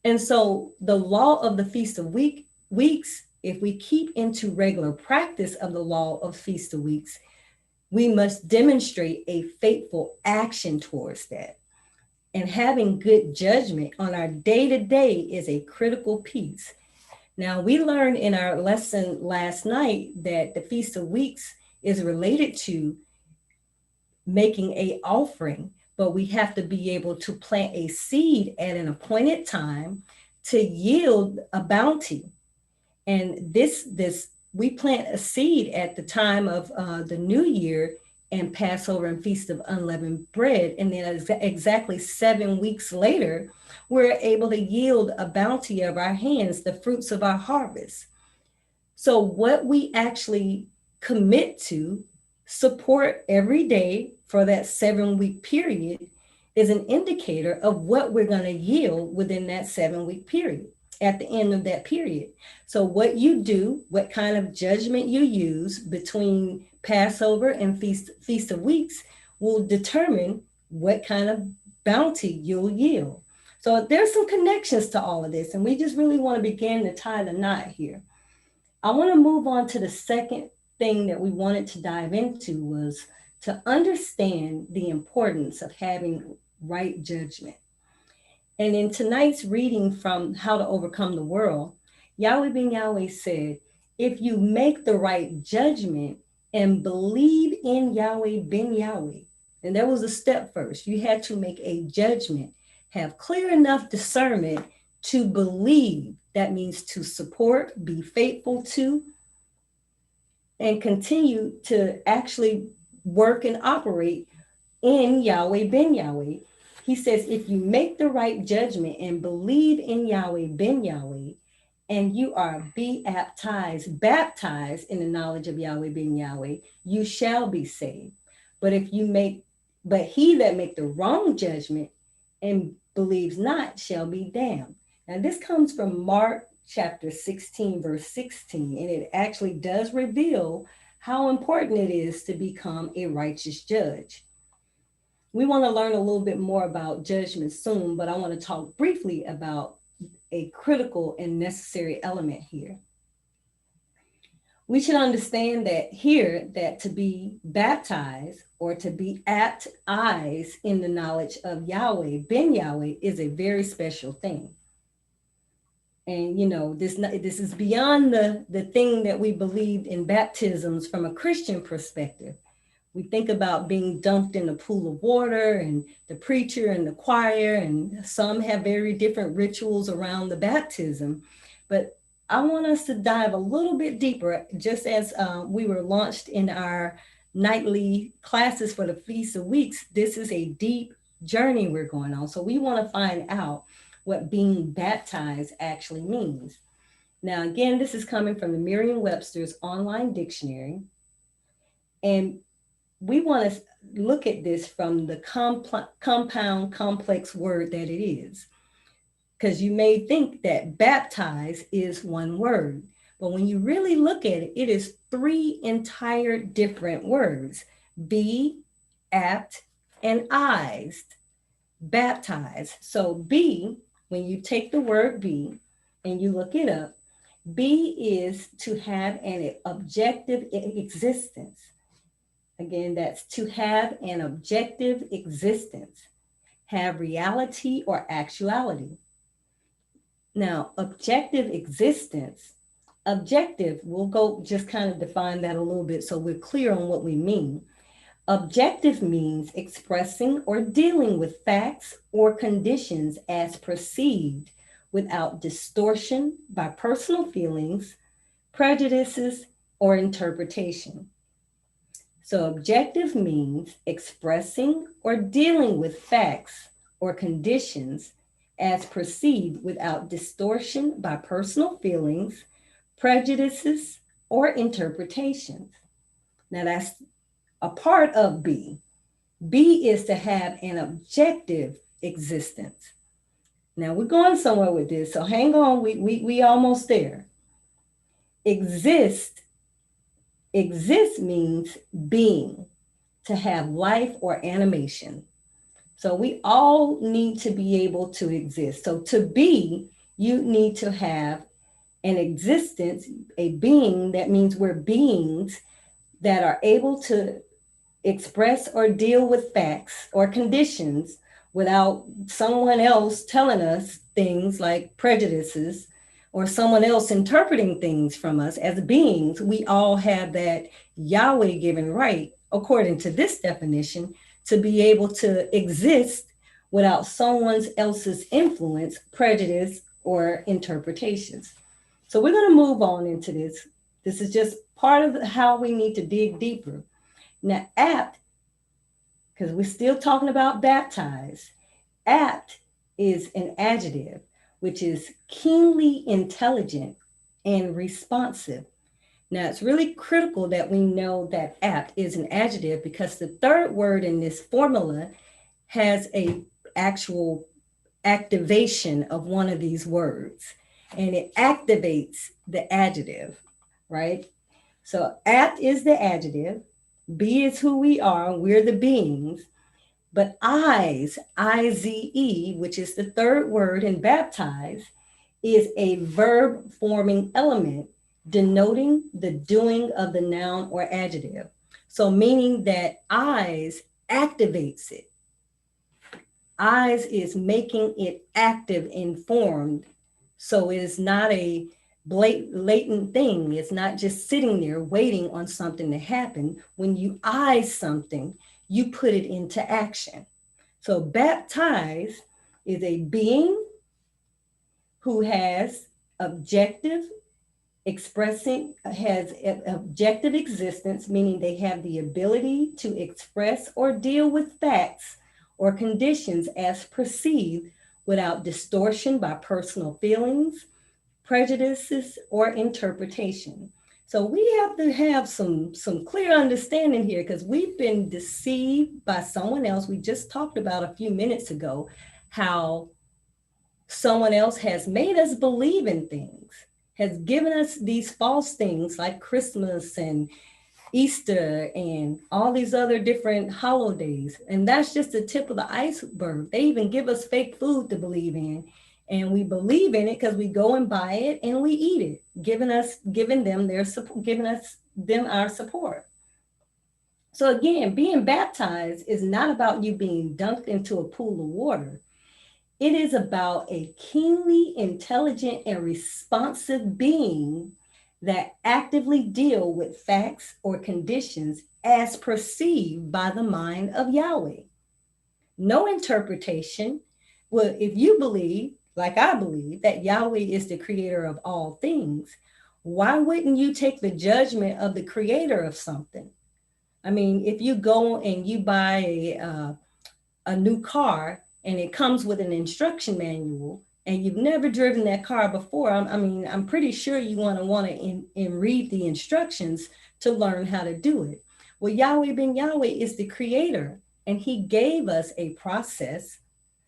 And so the law of the Feast of Weeks, if we keep into regular practice of the law of Feast of Weeks, we must demonstrate a faithful action towards that. And having good judgment on our day-to-day is a critical piece. Now, we learned in our lesson last night that the Feast of Weeks is related to making an offering, but we have to be able to plant a seed at an appointed time to yield a bounty. And this we plant a seed at the time of the new year and Passover and Feast of Unleavened Bread. And then exactly 7 weeks later, we're able to yield a bounty of our hands, the fruits of our harvest. So what we actually commit to support every day for that 7-week period is an indicator of what we're going to yield within that 7-week period at the end of that period. So what you do, what kind of judgment you use between Passover and Feast of Weeks will determine what kind of bounty you'll yield. So there's some connections to all of this, and we just really want to begin to tie the knot here. I want to move on to the second thing that we wanted to dive into was to understand the importance of having right judgment. And in tonight's reading from How to Overcome the World, Yahweh Ben Yahweh said, if you make the right judgment and believe in Yahweh Ben Yahweh, and that was a step first. You had to make a judgment, have clear enough discernment to believe. That means to support, be faithful to, and continue to actually work and operate in Yahweh Ben Yahweh. He says, if you make the right judgment and believe in Yahweh Ben Yahweh, and you are baptized in the knowledge of Yahweh Ben Yahweh, you shall be saved. But he that make the wrong judgment and believes not shall be damned. Now this comes from Mark chapter 16, verse 16, and it actually does reveal how important it is to become a righteous judge. We want to learn a little bit more about judgment soon, but I want to talk briefly about a critical and necessary element here. We should understand that to be baptized or to be baptized in the knowledge of Yahweh Ben Yahweh is a very special thing. And this is beyond the thing that we believed in baptisms from a Christian perspective. We think about being dunked in a pool of water and the preacher and the choir, and some have very different rituals around the baptism. But I want us to dive a little bit deeper, just as we were launched in our nightly classes for the Feast of Weeks. This is a deep journey we're going on. So we want to find out what being baptized actually means. Now, again, this is coming from the Merriam-Webster's online dictionary. And we want to look at this from the compound, complex word that it is. Because you may think that baptize is one word, but when you really look at it, it is 3 entire different words: be, apt, and ized, baptize. So be, when you take the word be and you look it up, be is to have an objective existence. Again, that's to have an objective existence, have reality or actuality. Now, objective existence, we'll go just kind of define that a little bit so we're clear on what we mean. Objective means expressing or dealing with facts or conditions as perceived without distortion by personal feelings, prejudices, or interpretation. So objective means expressing or dealing with facts or conditions as perceived without distortion by personal feelings, prejudices, or interpretations. Now that's a part of be. Be is to have an objective existence. Now we're going somewhere with this, so hang on, we almost there. Exist means being, to have life or animation. So we all need to be able to exist. So to be, you need to have an existence, a being. That means we're beings that are able to express or deal with facts or conditions without someone else telling us things like prejudices or someone else interpreting things from us. As beings, we all have that Yahweh given right, according to this definition, to be able to exist without someone else's influence, prejudice, or interpretations. So we're going to move on into this. This is just part of how we need to dig deeper. Now, apt, because we're still talking about baptized, apt is an adjective, which is keenly intelligent and responsive. Now, it's really critical that we know that apt is an adjective, because the third word in this formula has a actual activation of one of these words, and it activates the adjective, right? So apt is the adjective, be is who we are, we're the beings. But eyes, I-Z-E, which is the third word in baptize, is a verb forming element denoting the doing of the noun or adjective. So meaning that eyes activates it. Eyes is making it active and formed. So it is not a latent thing. It's not just sitting there waiting on something to happen. When you eyes something, you put it into action. So baptized is a being who has objective has objective existence, meaning they have the ability to express or deal with facts or conditions as perceived without distortion by personal feelings, prejudices, or interpretation. So we have to have some clear understanding here, because we've been deceived by someone else. We just talked about a few minutes ago how someone else has made us believe in things, has given us these false things like Christmas and Easter and all these other different holidays. And that's just the tip of the iceberg. They even give us fake food to believe in. And we believe in it because we go and buy it and we eat it, giving them their support, giving them our support. So again, being baptized is not about you being dunked into a pool of water. It is about a keenly intelligent and responsive being that actively deal with facts or conditions as perceived by the mind of Yahweh. No interpretation. Well, if you believe, like I believe, that Yahweh is the creator of all things, why wouldn't you take the judgment of the creator of something? I mean, if you go and you buy a new car and it comes with an instruction manual and you've never driven that car before, I'm pretty sure you want to read the instructions to learn how to do it. Well, Yahweh ben Yahweh is the creator, and he gave us a process,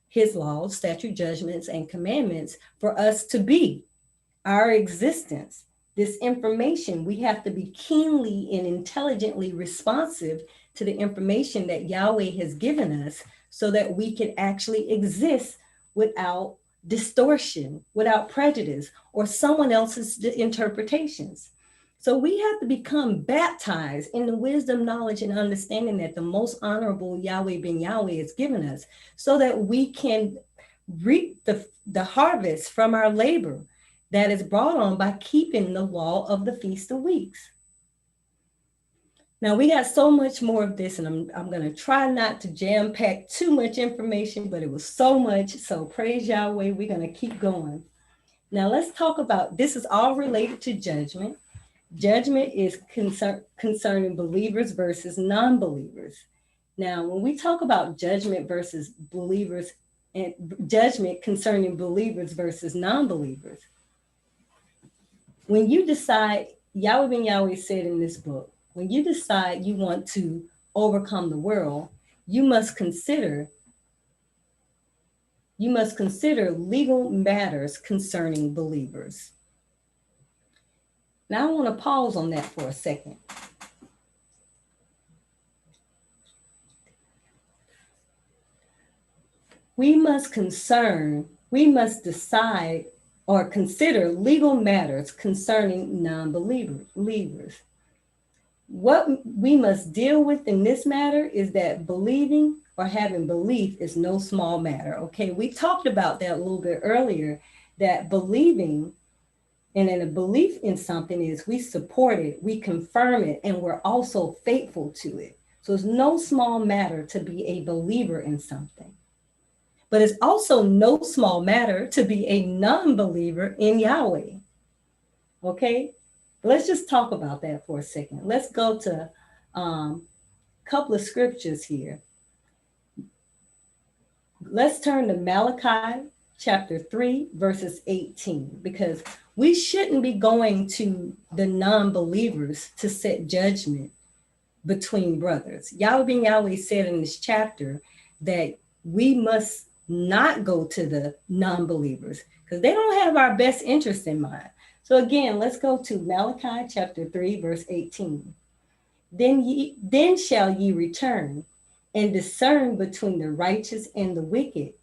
his laws, statute, judgments, and commandments for us to be our existence. This information, we have to be keenly and intelligently responsive to the information that Yahweh has given us so that we can actually exist without distortion, without prejudice, or someone else's interpretations. So we have to become baptized in the wisdom, knowledge, and understanding that the most honorable Yahweh ben Yahweh has given us, so that we can reap the harvest from our labor that is brought on by keeping the law of the Feast of Weeks. Now, we got so much more of this, and I'm going to try not to jam pack too much information, but it was so much. So praise Yahweh, we're going to keep going. Now, let's talk about, this is all related to judgment. Judgment is concerning believers versus non-believers. Now, when we talk about judgment versus believers, and judgment concerning believers versus non-believers, when you decide, Yahweh ben Yahweh said in this book, when you decide you want to overcome the world, you must consider legal matters concerning believers. Now I want to pause on that for a second. we must decide or consider legal matters concerning non-believers. What we must deal with in this matter is that believing or having belief is no small matter. Okay, we talked about that a little bit earlier, that believing and in a belief in something is we support it, we confirm it, and we're also faithful to it. So it's no small matter to be a believer in something. But it's also no small matter to be a non-believer in Yahweh. Okay, let's just talk about that for a second. Let's go to a couple of scriptures here. Let's turn to Malachi chapter 3, verses 18, because we shouldn't be going to the non-believers to set judgment between brothers. Yahweh said in this chapter that we must not go to the non-believers because they don't have our best interest in mind. So again, let's go to Malachi chapter 3, verse 18. Then shall ye return and discern between the righteous and the wicked,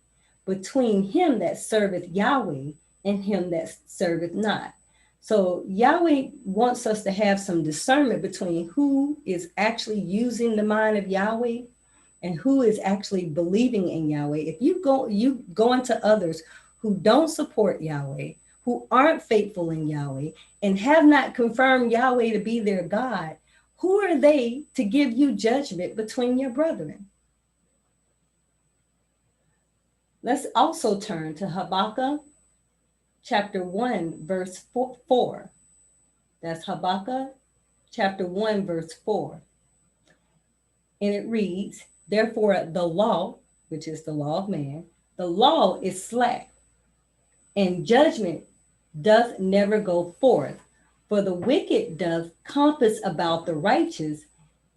between him that serveth Yahweh and him that serveth not. So Yahweh wants us to have some discernment between who is actually using the mind of Yahweh and who is actually believing in Yahweh. If you go into others who don't support Yahweh, who aren't faithful in Yahweh, and have not confirmed Yahweh to be their God, who are they to give you judgment between your brethren? Let's also turn to Habakkuk chapter 1, verse 4. That's Habakkuk chapter 1, verse 4. And it reads, therefore the law, which is the law of man, the law is slack, and judgment doth never go forth. For the wicked doth compass about the righteous,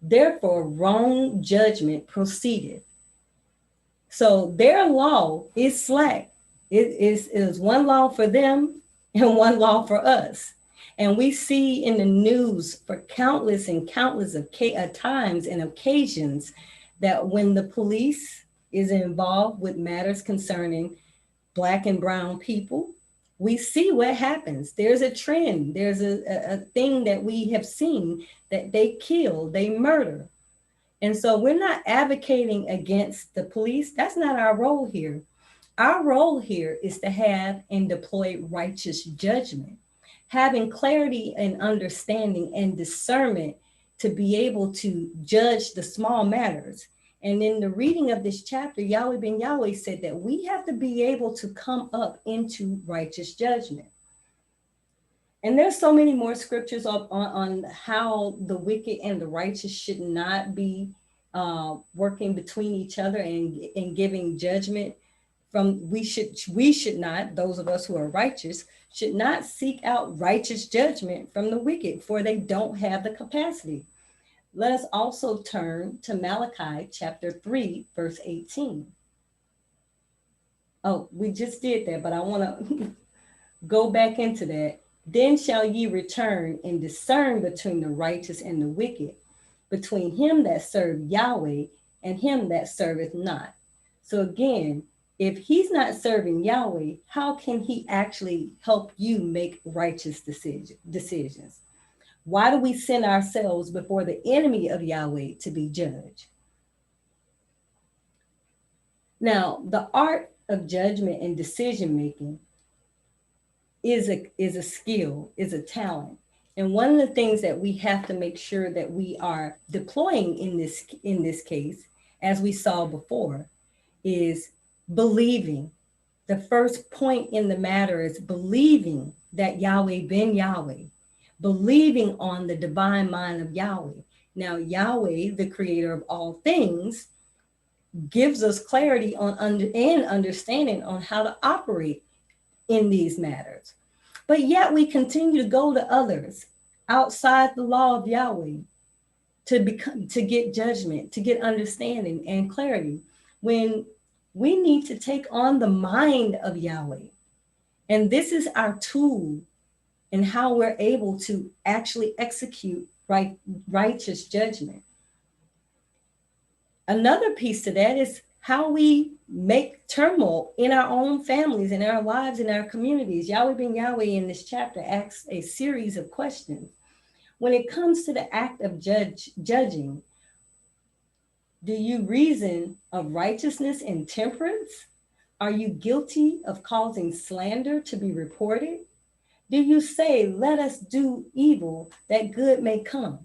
therefore wrong judgment proceedeth. So their law is slack. It is one law for them and one law for us. And we see in the news for countless of times and occasions that when the police is involved with matters concerning Black and brown people, we see what happens. There's a trend. There's a thing that we have seen that they kill, they murder. And so we're not advocating against the police. That's not our role here. Our role here is to have and deploy righteous judgment, having clarity and understanding and discernment to be able to judge the small matters. And in the reading of this chapter, Yahweh ben Yahweh said that we have to be able to come up into righteous judgment. And there's so many more scriptures on how the wicked and the righteous should not be working between each other and giving judgment. We should not, those of us who are righteous, should not seek out righteous judgment from the wicked, for they don't have the capacity. Let us also turn to Malachi chapter 3, verse 18. Oh, we just did that, but I want to go back into that. Then shall ye return and discern between the righteous and the wicked, between him that serveth Yahweh and him that serveth not. So again, if he's not serving Yahweh, how can he actually help you make righteous decisions? Why do we send ourselves before the enemy of Yahweh to be judged? Now, the art of judgment and decision making is a skill, is a talent. And one of the things that we have to make sure that we are deploying in this case, as we saw before, is believing. The first point in the matter is believing that Yahweh ben Yahweh, believing on the divine mind of Yahweh. Now, Yahweh, the creator of all things, gives us clarity and understanding on how to operate in these matters. But yet we continue to go to others outside the law of Yahweh to get judgment, to get understanding and clarity, when we need to take on the mind of Yahweh. And this is our tool in how we're able to actually execute righteous judgment. Another piece to that is how we make turmoil in our own families, in our lives, in our communities. Yahweh ben Yahweh in this chapter asks a series of questions. When it comes to the act of judging, do you reason of righteousness and temperance? Are you guilty of causing slander to be reported? Do you say, let us do evil that good may come?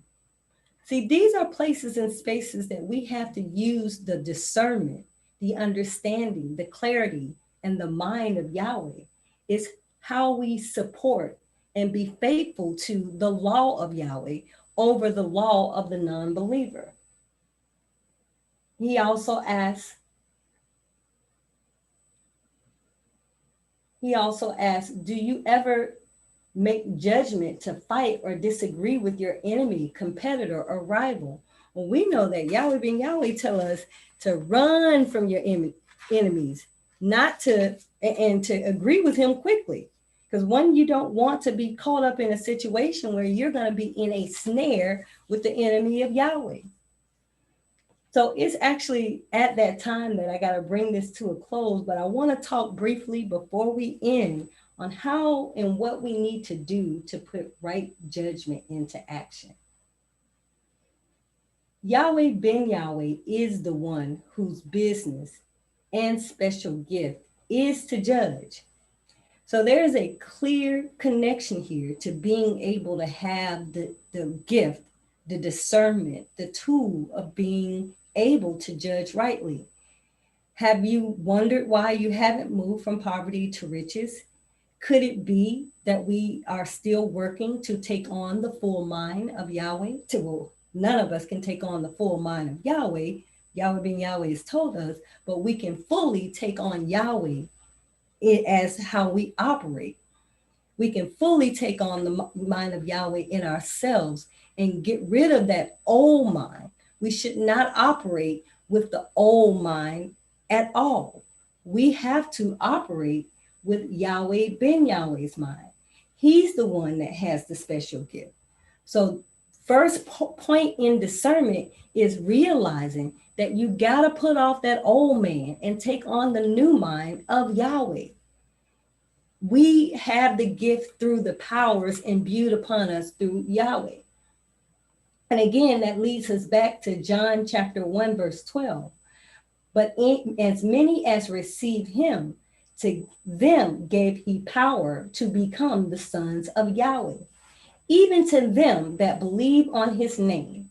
See, these are places and spaces that we have to use the discernment, the understanding, the clarity, and the mind of Yahweh. It's how we support and be faithful to the law of Yahweh over the law of the non-believer. He also asks, do you ever make judgment to fight or disagree with your enemy, competitor, or rival? Well, we know that Yahweh ben Yahweh tell us to run from your enemies, not to, and to agree with him quickly. Because one, you don't want to be caught up in a situation where you're going to be in a snare with the enemy of Yahweh. So it's actually at that time that I got to bring this to a close, but I want to talk briefly before we end on how and what we need to do to put right judgment into action. Yahweh ben Yahweh is the one whose business and special gift is to judge. So there is a clear connection here to being able to have the gift, the discernment, the tool of being able to judge rightly. Have you wondered why you haven't moved from poverty to riches? Could it be that we are still working to take on the full mind of Yahweh? None of us can take on the full mind of Yahweh. Yahweh ben Yahweh has told us, but we can fully take on Yahweh as how we operate. We can fully take on the mind of Yahweh in ourselves and get rid of that old mind. We should not operate with the old mind at all. We have to operate with Yahweh ben Yahweh's mind. He's the one that has the special gift. So first point in discernment is realizing that you got to put off that old man and take on the new mind of Yahweh. We have the gift through the powers imbued upon us through Yahweh. And again, that leads us back to John chapter 1, verse 12. But as many as received him, to them gave he power to become the sons of Yahweh, even to them that believe on his name.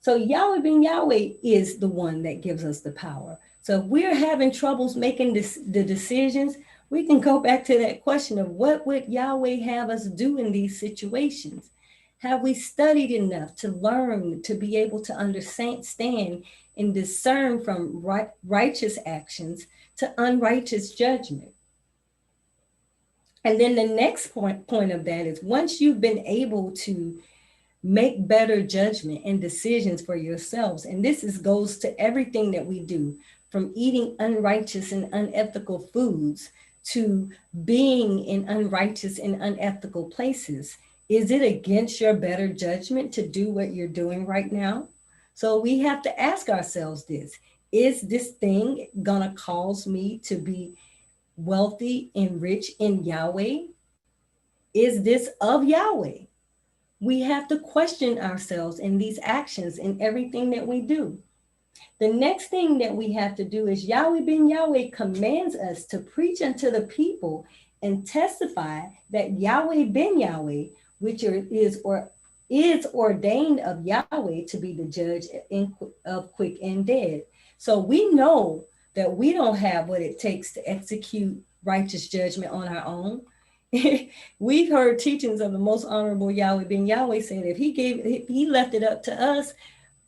So Yahweh ben Yahweh is the one that gives us the power. So if we're having troubles making the decisions, we can go back to that question of what would Yahweh have us do in these situations? Have we studied enough to learn, to be able to understand and discern from righteous actions to unrighteous judgment? And then the next point of that is once you've been able to make better judgment and decisions for yourselves, and this goes to everything that we do, from eating unrighteous and unethical foods to being in unrighteous and unethical places. Is it against your better judgment to do what you're doing right now? So we have to ask ourselves this: is this thing gonna cause me to be wealthy and rich in Yahweh? Is this of Yahweh? We have to question ourselves in these actions in everything that we do. The next thing that we have to do is Yahweh ben Yahweh commands us to preach unto the people and testify that Yahweh ben Yahweh, which is ordained of Yahweh to be the judge of quick and dead. So we know that we don't have what it takes to execute righteous judgment on our own. We've heard teachings of the most honorable Yahweh ben Yahweh saying if he left it up to us,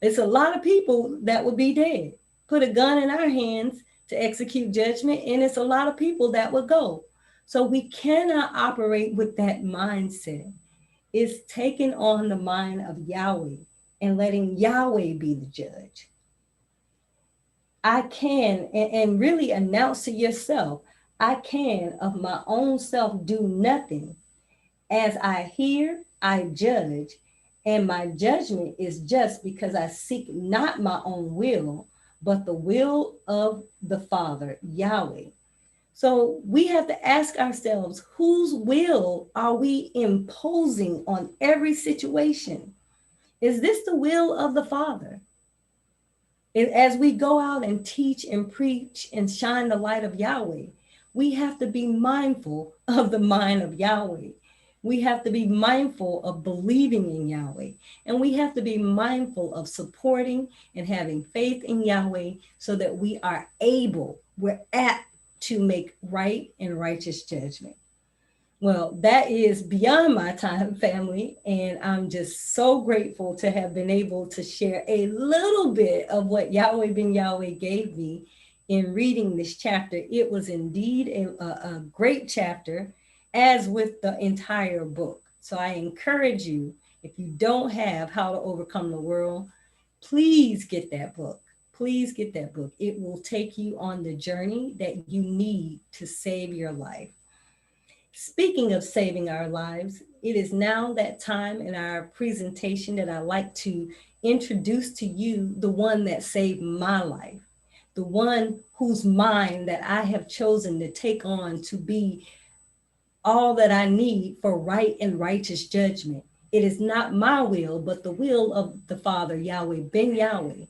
it's a lot of people that would be dead. Put a gun in our hands to execute judgment, and it's a lot of people that would go. So we cannot operate with that mindset. It's taking on the mind of Yahweh and letting Yahweh be the judge. I can, and really announce to yourself, I can of my own self do nothing. As I hear, I judge, and my judgment is just because I seek not my own will, but the will of the Father, Yahweh. So we have to ask ourselves, whose will are we imposing on every situation? Is this the will of the Father? And as we go out and teach and preach and shine the light of Yahweh, we have to be mindful of the mind of Yahweh. We have to be mindful of believing in Yahweh. And we have to be mindful of supporting and having faith in Yahweh so that we are able, we're apt to make right and righteous judgment. Well, that is beyond my time, family. And I'm just so grateful to have been able to share a little bit of what Yahweh Ben Yahweh gave me in reading this chapter. It was indeed a great chapter, as with the entire book. So I encourage you, if you don't have How to Overcome the World, please get that book. Please get that book. It will take you on the journey that you need to save your life. Speaking of saving our lives, it is now that time in our presentation that I'd like to introduce to you the one that saved my life, the one whose mind that I have chosen to take on to be all that I need for right and righteous judgment. It is not my will, but the will of the Father, Yahweh Ben Yahweh.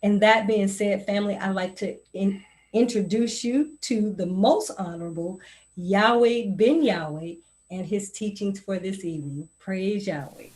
And that being said, family, I'd like to introduce you to the most honorable Yahweh Ben Yahweh and his teachings for this evening. Praise Yahweh.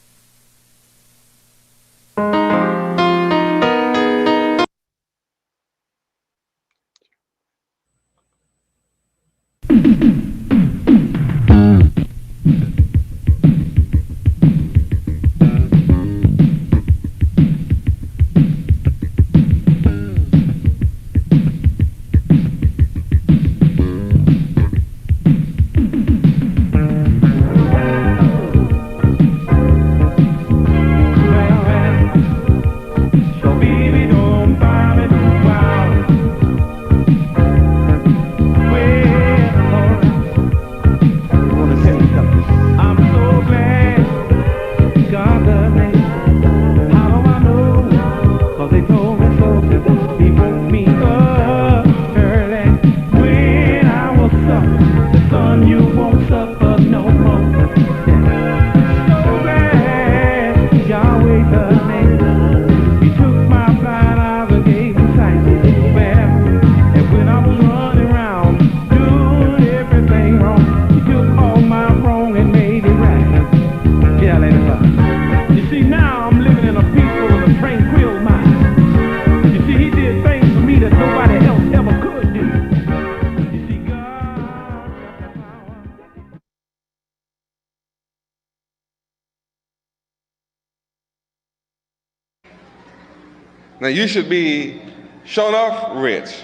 Now you should be shown off rich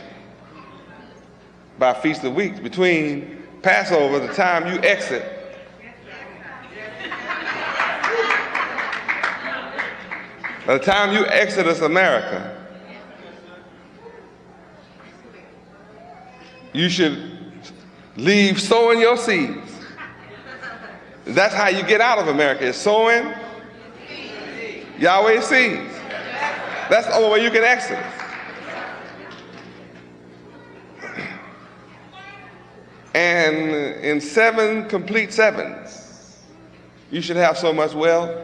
by Feast of Weeks. Between Passover, the time you exit, by the time you exodus America, you should leave sowing your seeds. That's how you get out of America, is sowing Yahweh's seeds. That's the only way you can exit. And in 7 complete sevens, you should have so much wealth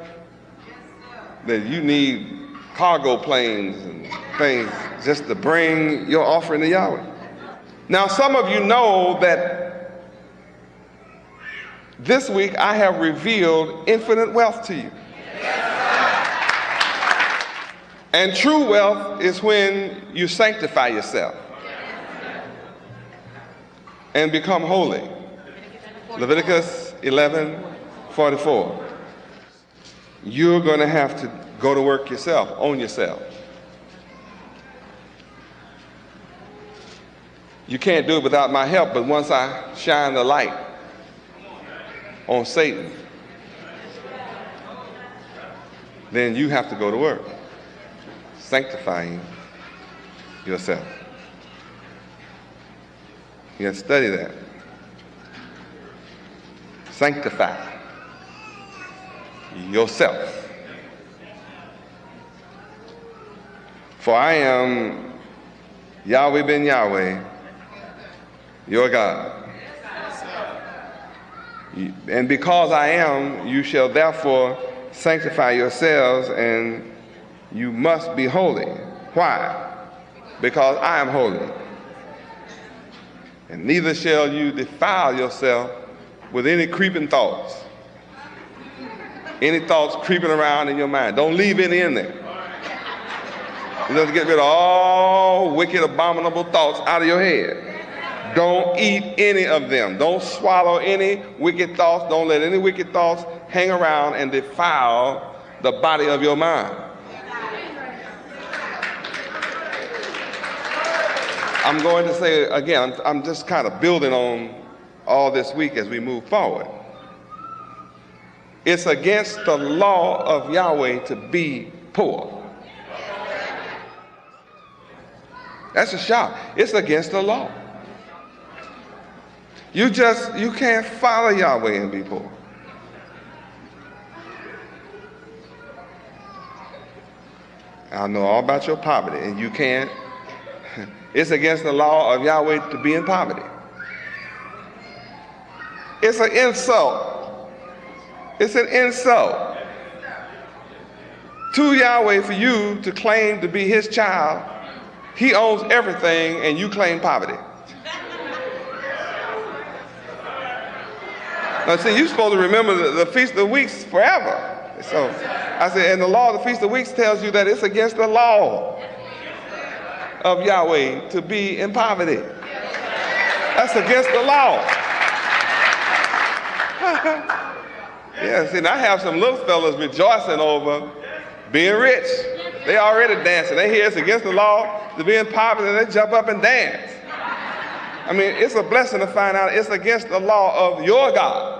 that you need cargo planes and things just to bring your offering to Yahweh. Now, some of you know that this week I have revealed infinite wealth to you. And true wealth is when you sanctify yourself and become holy. Leviticus 11:44. You're going to have to go to work yourself, own yourself. You can't do it without my help, but once I shine the light on Satan, then you have to go to work, sanctifying yourself. You got to study that. Sanctify yourself. For I am Yahweh ben Yahweh, your God. And because I am, you shall therefore sanctify yourselves, and you must be holy. Why? Because I am holy. And neither shall you defile yourself with any creeping thoughts. Any thoughts creeping around in your mind. Don't leave any in there. You have to get rid of all wicked, abominable thoughts out of your head. Don't eat any of them. Don't swallow any wicked thoughts. Don't let any wicked thoughts hang around and defile the body of your mind. I'm going to say again, I'm just kind of building on all this week as we move forward. It's against the law of Yahweh to be poor. That's a shock. It's against the law. You can't follow Yahweh and be poor. I know all about your poverty, and you can't. It's against the law of Yahweh to be in poverty. It's an insult. It's an insult to Yahweh for you to claim to be his child. He owns everything, and you claim poverty. Now, see, you're supposed to remember the Feast of Weeks forever. So I said, and the law of the Feast of Weeks tells you that it's against the law of Yahweh to be in poverty. That's against the law. Yeah, see, and I have some little fellas rejoicing over being rich. They already dancing. They hear it's against the law to be in poverty, and they jump up and dance. I mean, it's a blessing to find out it's against the law of your God.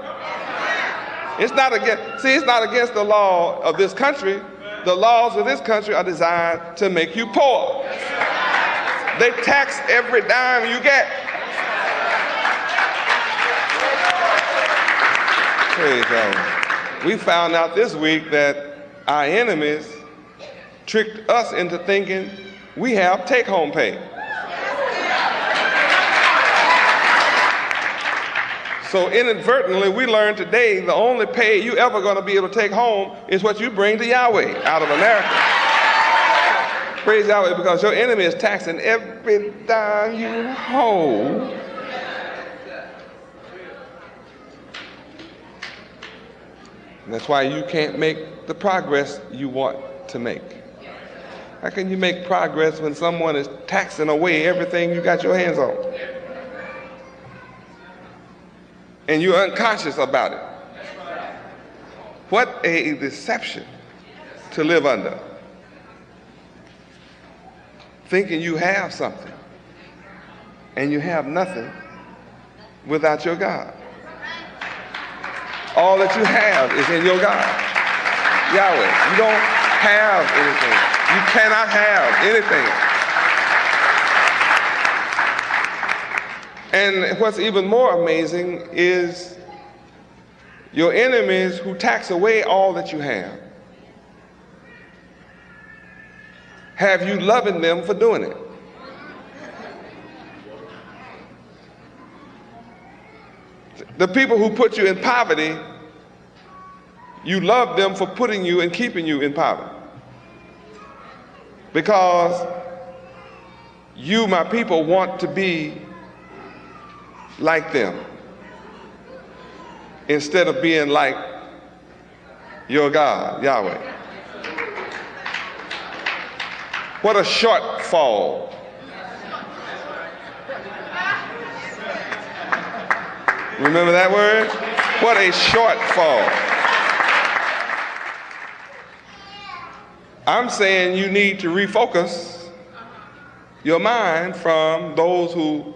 It's not against the law of this country. The laws of this country are designed to make you poor. They tax every dime you get. Praise God. We found out this week that our enemies tricked us into thinking we have take-home pay. So inadvertently, we learned today the only pay you ever going to be able to take home is what you bring to Yahweh out of America. Praise Yahweh, because your enemy is taxing every dime you hold. And that's why you can't make the progress you want to make. How can you make progress when someone is taxing away everything you got your hands on? And you're unconscious about it. What a deception to live under. Thinking you have something and you have nothing without your God. All that you have is in your God, Yahweh. You don't have anything. You cannot have anything. And what's even more amazing is your enemies who tax away all that you have you loving them for doing it. The people who put you in poverty, you love them for putting you and keeping you in poverty. Because you, my people, want to be like them instead of being like your God, Yahweh. What a shortfall. Remember that word? What a shortfall. I'm saying you need to refocus your mind from those who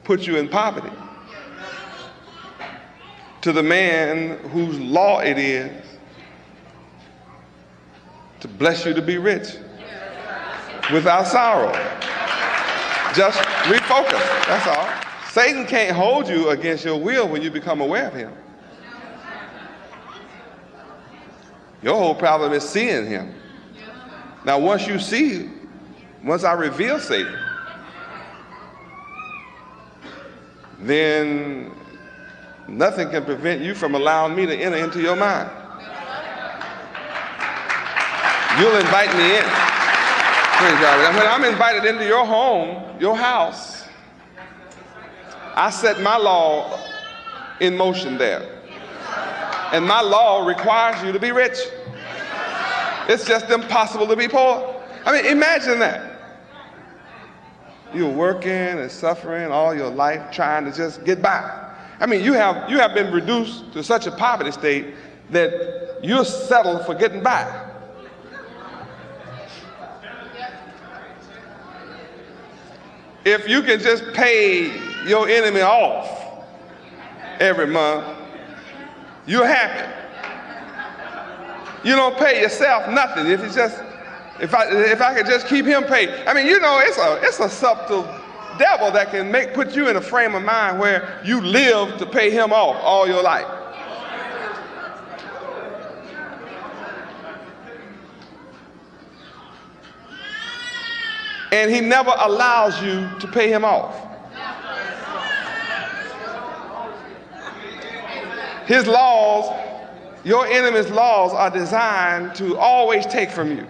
put you in poverty to the man whose law it is to bless you to be rich without sorrow. Just refocus, that's all. Satan can't hold you against your will when you become aware of him. Your whole problem is seeing him. Now once I reveal Satan, then nothing can prevent you from allowing me to enter into your mind. You'll invite me in. Praise God. And when I'm invited into your home, your house, I set my law in motion there. And my law requires you to be rich. It's just impossible to be poor. I mean, imagine that. You're working and suffering all your life trying to just get by. I mean, you have been reduced to such a poverty state that you're settled for getting by. If you can just pay your enemy off every month, you're happy. You don't pay yourself nothing. If I could just keep him paid. I mean, you know, it's a subtle devil that can put you in a frame of mind where you live to pay him off all your life. And he never allows you to pay him off. His laws, your enemy's laws, are designed to always take from you.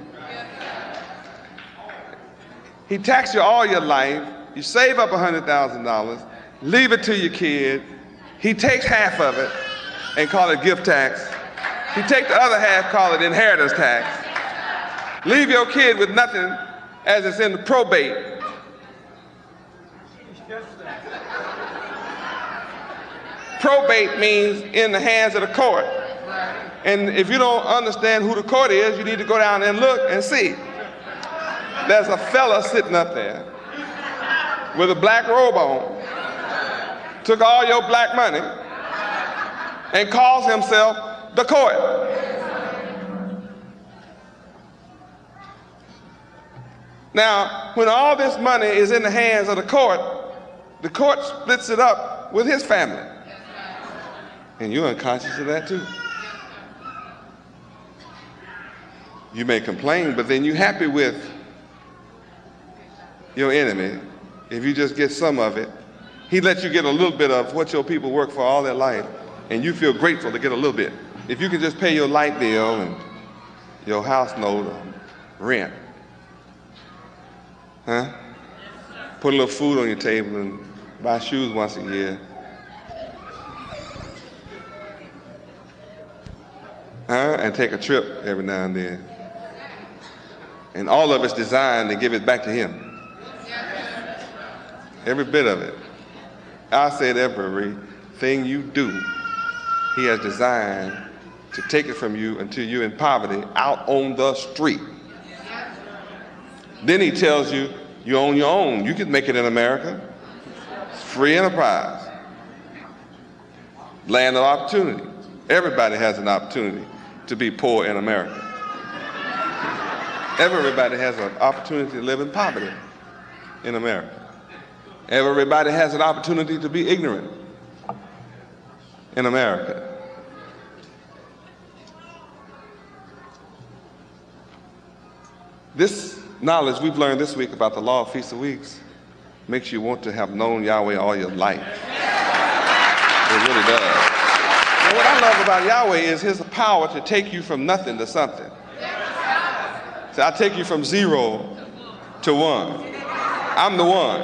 He taxed you all your life. You save up $100,000, leave it to your kid. He takes half of it and call it gift tax. He takes the other half, call it inheritance tax. Leave your kid with nothing as it's in the probate. Probate means in the hands of the court. And if you don't understand who the court is, you need to go down and look and see. There's a fella sitting up there with a black robe on, took all your black money, and calls himself the court. Now, when all this money is in the hands of the court splits it up with his family. And you're unconscious of that too. You may complain, but then you're happy with your enemy. If you just get some of it, he lets you get a little bit of what your people work for all their life, and you feel grateful to get a little bit. If you can just pay your light bill and your house note or rent, huh? Put a little food on your table and buy shoes once a year. Huh? And take a trip every now and then. And all of it's designed to give it back to him. Every bit of it. I said everything you do, he has designed to take it from you until you're in poverty out on the street. Then he tells you, you own your own. You can make it in America. It's free enterprise. Land of opportunity. Everybody has an opportunity to be poor in America. Everybody has an opportunity to live in poverty in America. Everybody has an opportunity to be ignorant in America. This knowledge we've learned this week about the law of Feast of Weeks makes you want to have known Yahweh all your life. It really does. And what I love about Yahweh is his power to take you from nothing to something. So I take you from 0 to 1. I'm the one.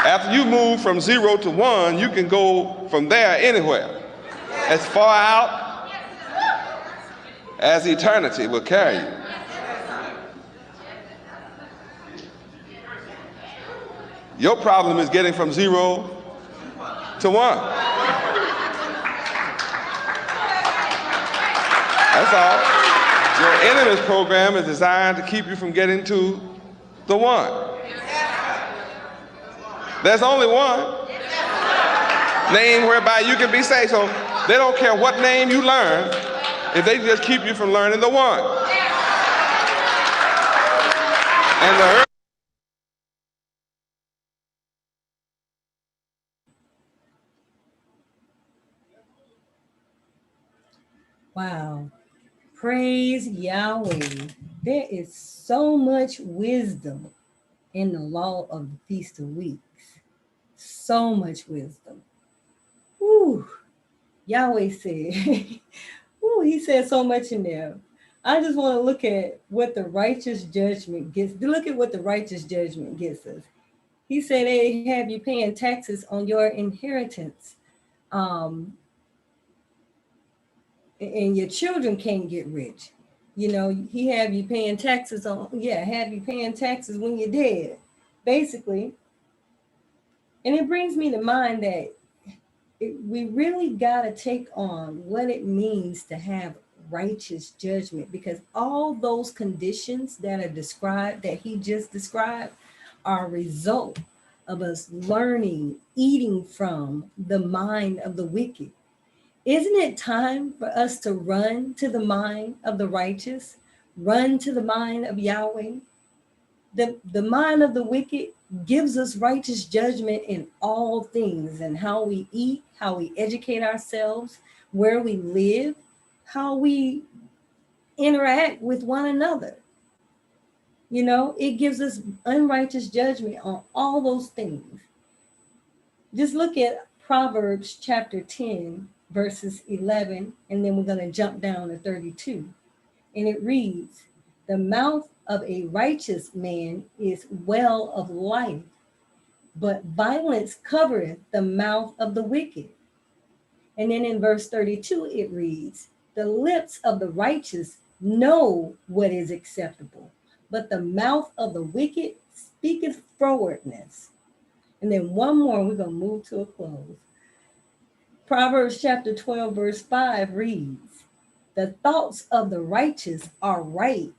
After you move from 0 to 1, you can go from there anywhere, as far out as eternity will carry you. Your problem is getting from 0 to 1. That's all. Your enemy's program is designed to keep you from getting to the 1. There's only one name whereby you can be saved. So they don't care what name you learn if they just keep you from learning the 1. And the Wow. Praise Yahweh. There is so much wisdom and the law of the Feast of Weeks. So much wisdom. Woo. Yahweh said, woo, he said so much in there. I just want to look at what the righteous judgment gets. Look at what the righteous judgment gets us. He said they have you paying taxes on your inheritance. And your children can't get rich. You know, he have you paying taxes on, have you paying taxes when you're dead, basically. And it brings me to mind that we really got to take on what it means to have righteous judgment, because all those conditions that are described, that he just described, are a result of us learning, eating from the mind of the wicked. Isn't it time for us to run to the mind of the righteous, run to the mind of Yahweh? The mind of the wicked gives us righteous judgment in all things, and how we eat, how we educate ourselves, where we live, how we interact with one another. You know, it gives us unrighteous judgment on all those things. Just look at Proverbs chapter 10, verses 11, and then we're going to jump down to 32. And it reads, the mouth of a righteous man is well of life, but violence covereth the mouth of the wicked. And then in verse 32, it reads, the lips of the righteous know what is acceptable, but the mouth of the wicked speaketh frowardness. And then one more, we're going to move to a close. Proverbs chapter 12, verse 5 reads, the thoughts of the righteous are right,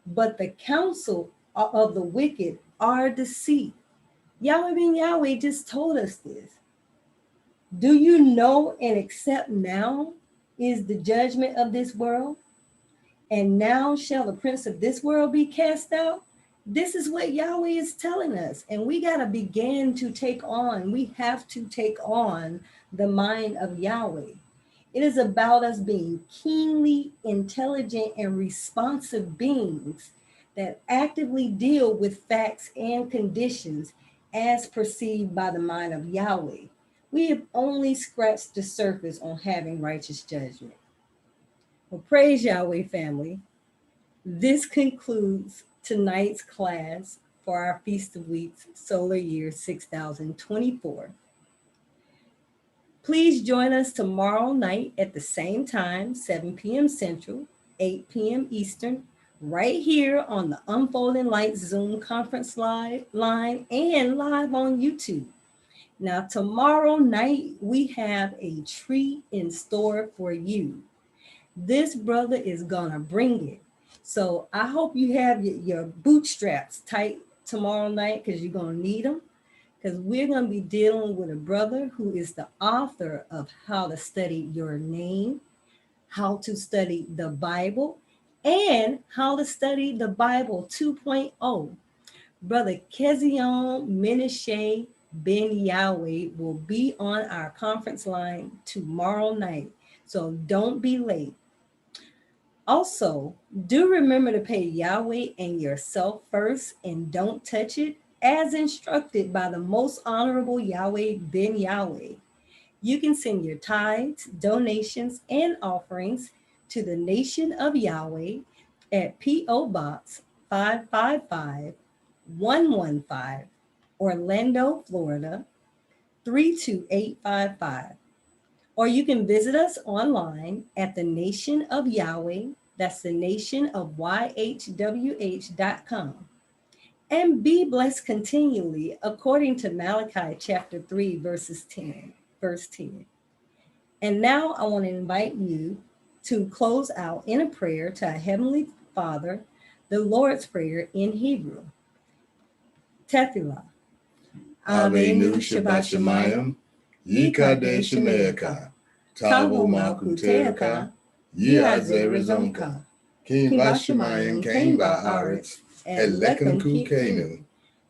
but the counsel of the wicked are deceit. Yahweh just told us this. Do you know and accept now is the judgment of this world? And now shall the prince of this world be cast out? This is what Yahweh is telling us. And we got to begin to take on, we have to take on the mind of Yahweh. It is about us being keenly intelligent and responsive beings that actively deal with facts and conditions as perceived by the mind of Yahweh. We have only scratched the surface on having righteous judgment. Well, praise Yahweh, family. This concludes tonight's class for our Feast of Weeks Solar Year 6024. Please join us tomorrow night at the same time, 7 p.m. Central, 8 p.m. Eastern, right here on the Unfolding Light Zoom conference line and live on YouTube. Now, tomorrow night, we have a treat in store for you. This brother is gonna bring it. So I hope you have your bootstraps tight tomorrow night, because you're gonna need them. Because we're going to be dealing with a brother who is the author of How to Study Your Name, How to Study the Bible, and How to Study the Bible 2.0. Brother Kezion Menashe Ben Yahweh will be on our conference line tomorrow night, so don't be late. Also, do remember to pay Yahweh and yourself first, and don't touch it, as instructed by the most honorable Yahweh Ben Yahweh. You can send your tithes, donations, and offerings to the Nation of Yahweh at P.O. Box 555-115, Orlando, Florida, 32855. Or you can visit us online at the Nation of Yahweh, that's the Nation of YHWH.com. And be blessed continually, according to Malachi chapter 3, verse 10. And now I want to invite you to close out in a prayer to our Heavenly Father, the Lord's Prayer in Hebrew. Tefillah. Avenu Shabbat Shemayim, Yikadesh Shemeaka, Tavo Malkuteaka, Yiazer Rezonka, King Vashemayim Kain Ba'aretz, Elekem Kukenu,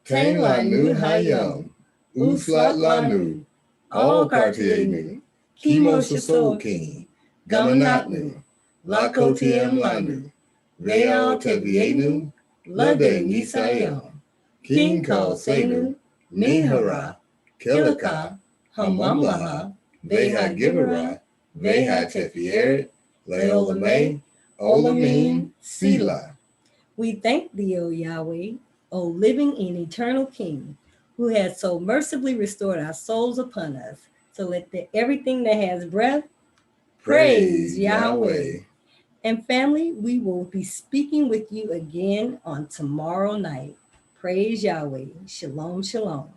Tain Lanu Hayom, Uslat Lanu, All Kartienu, Kimo Sasokin, Gamanatnu, Lakotiem Lanu, Veal Tevienu, Lade Nisayom, King Senu, Minhara, Kilika, Hamamlaha, Veha Gibera, Veha Tefieret, Leolameh, Olamim, Selah. We thank thee, O Yahweh, O living and eternal King, who has so mercifully restored our souls upon us. So let everything that has breath praise Yahweh. And family, we will be speaking with you again on tomorrow night. Praise Yahweh. Shalom, shalom.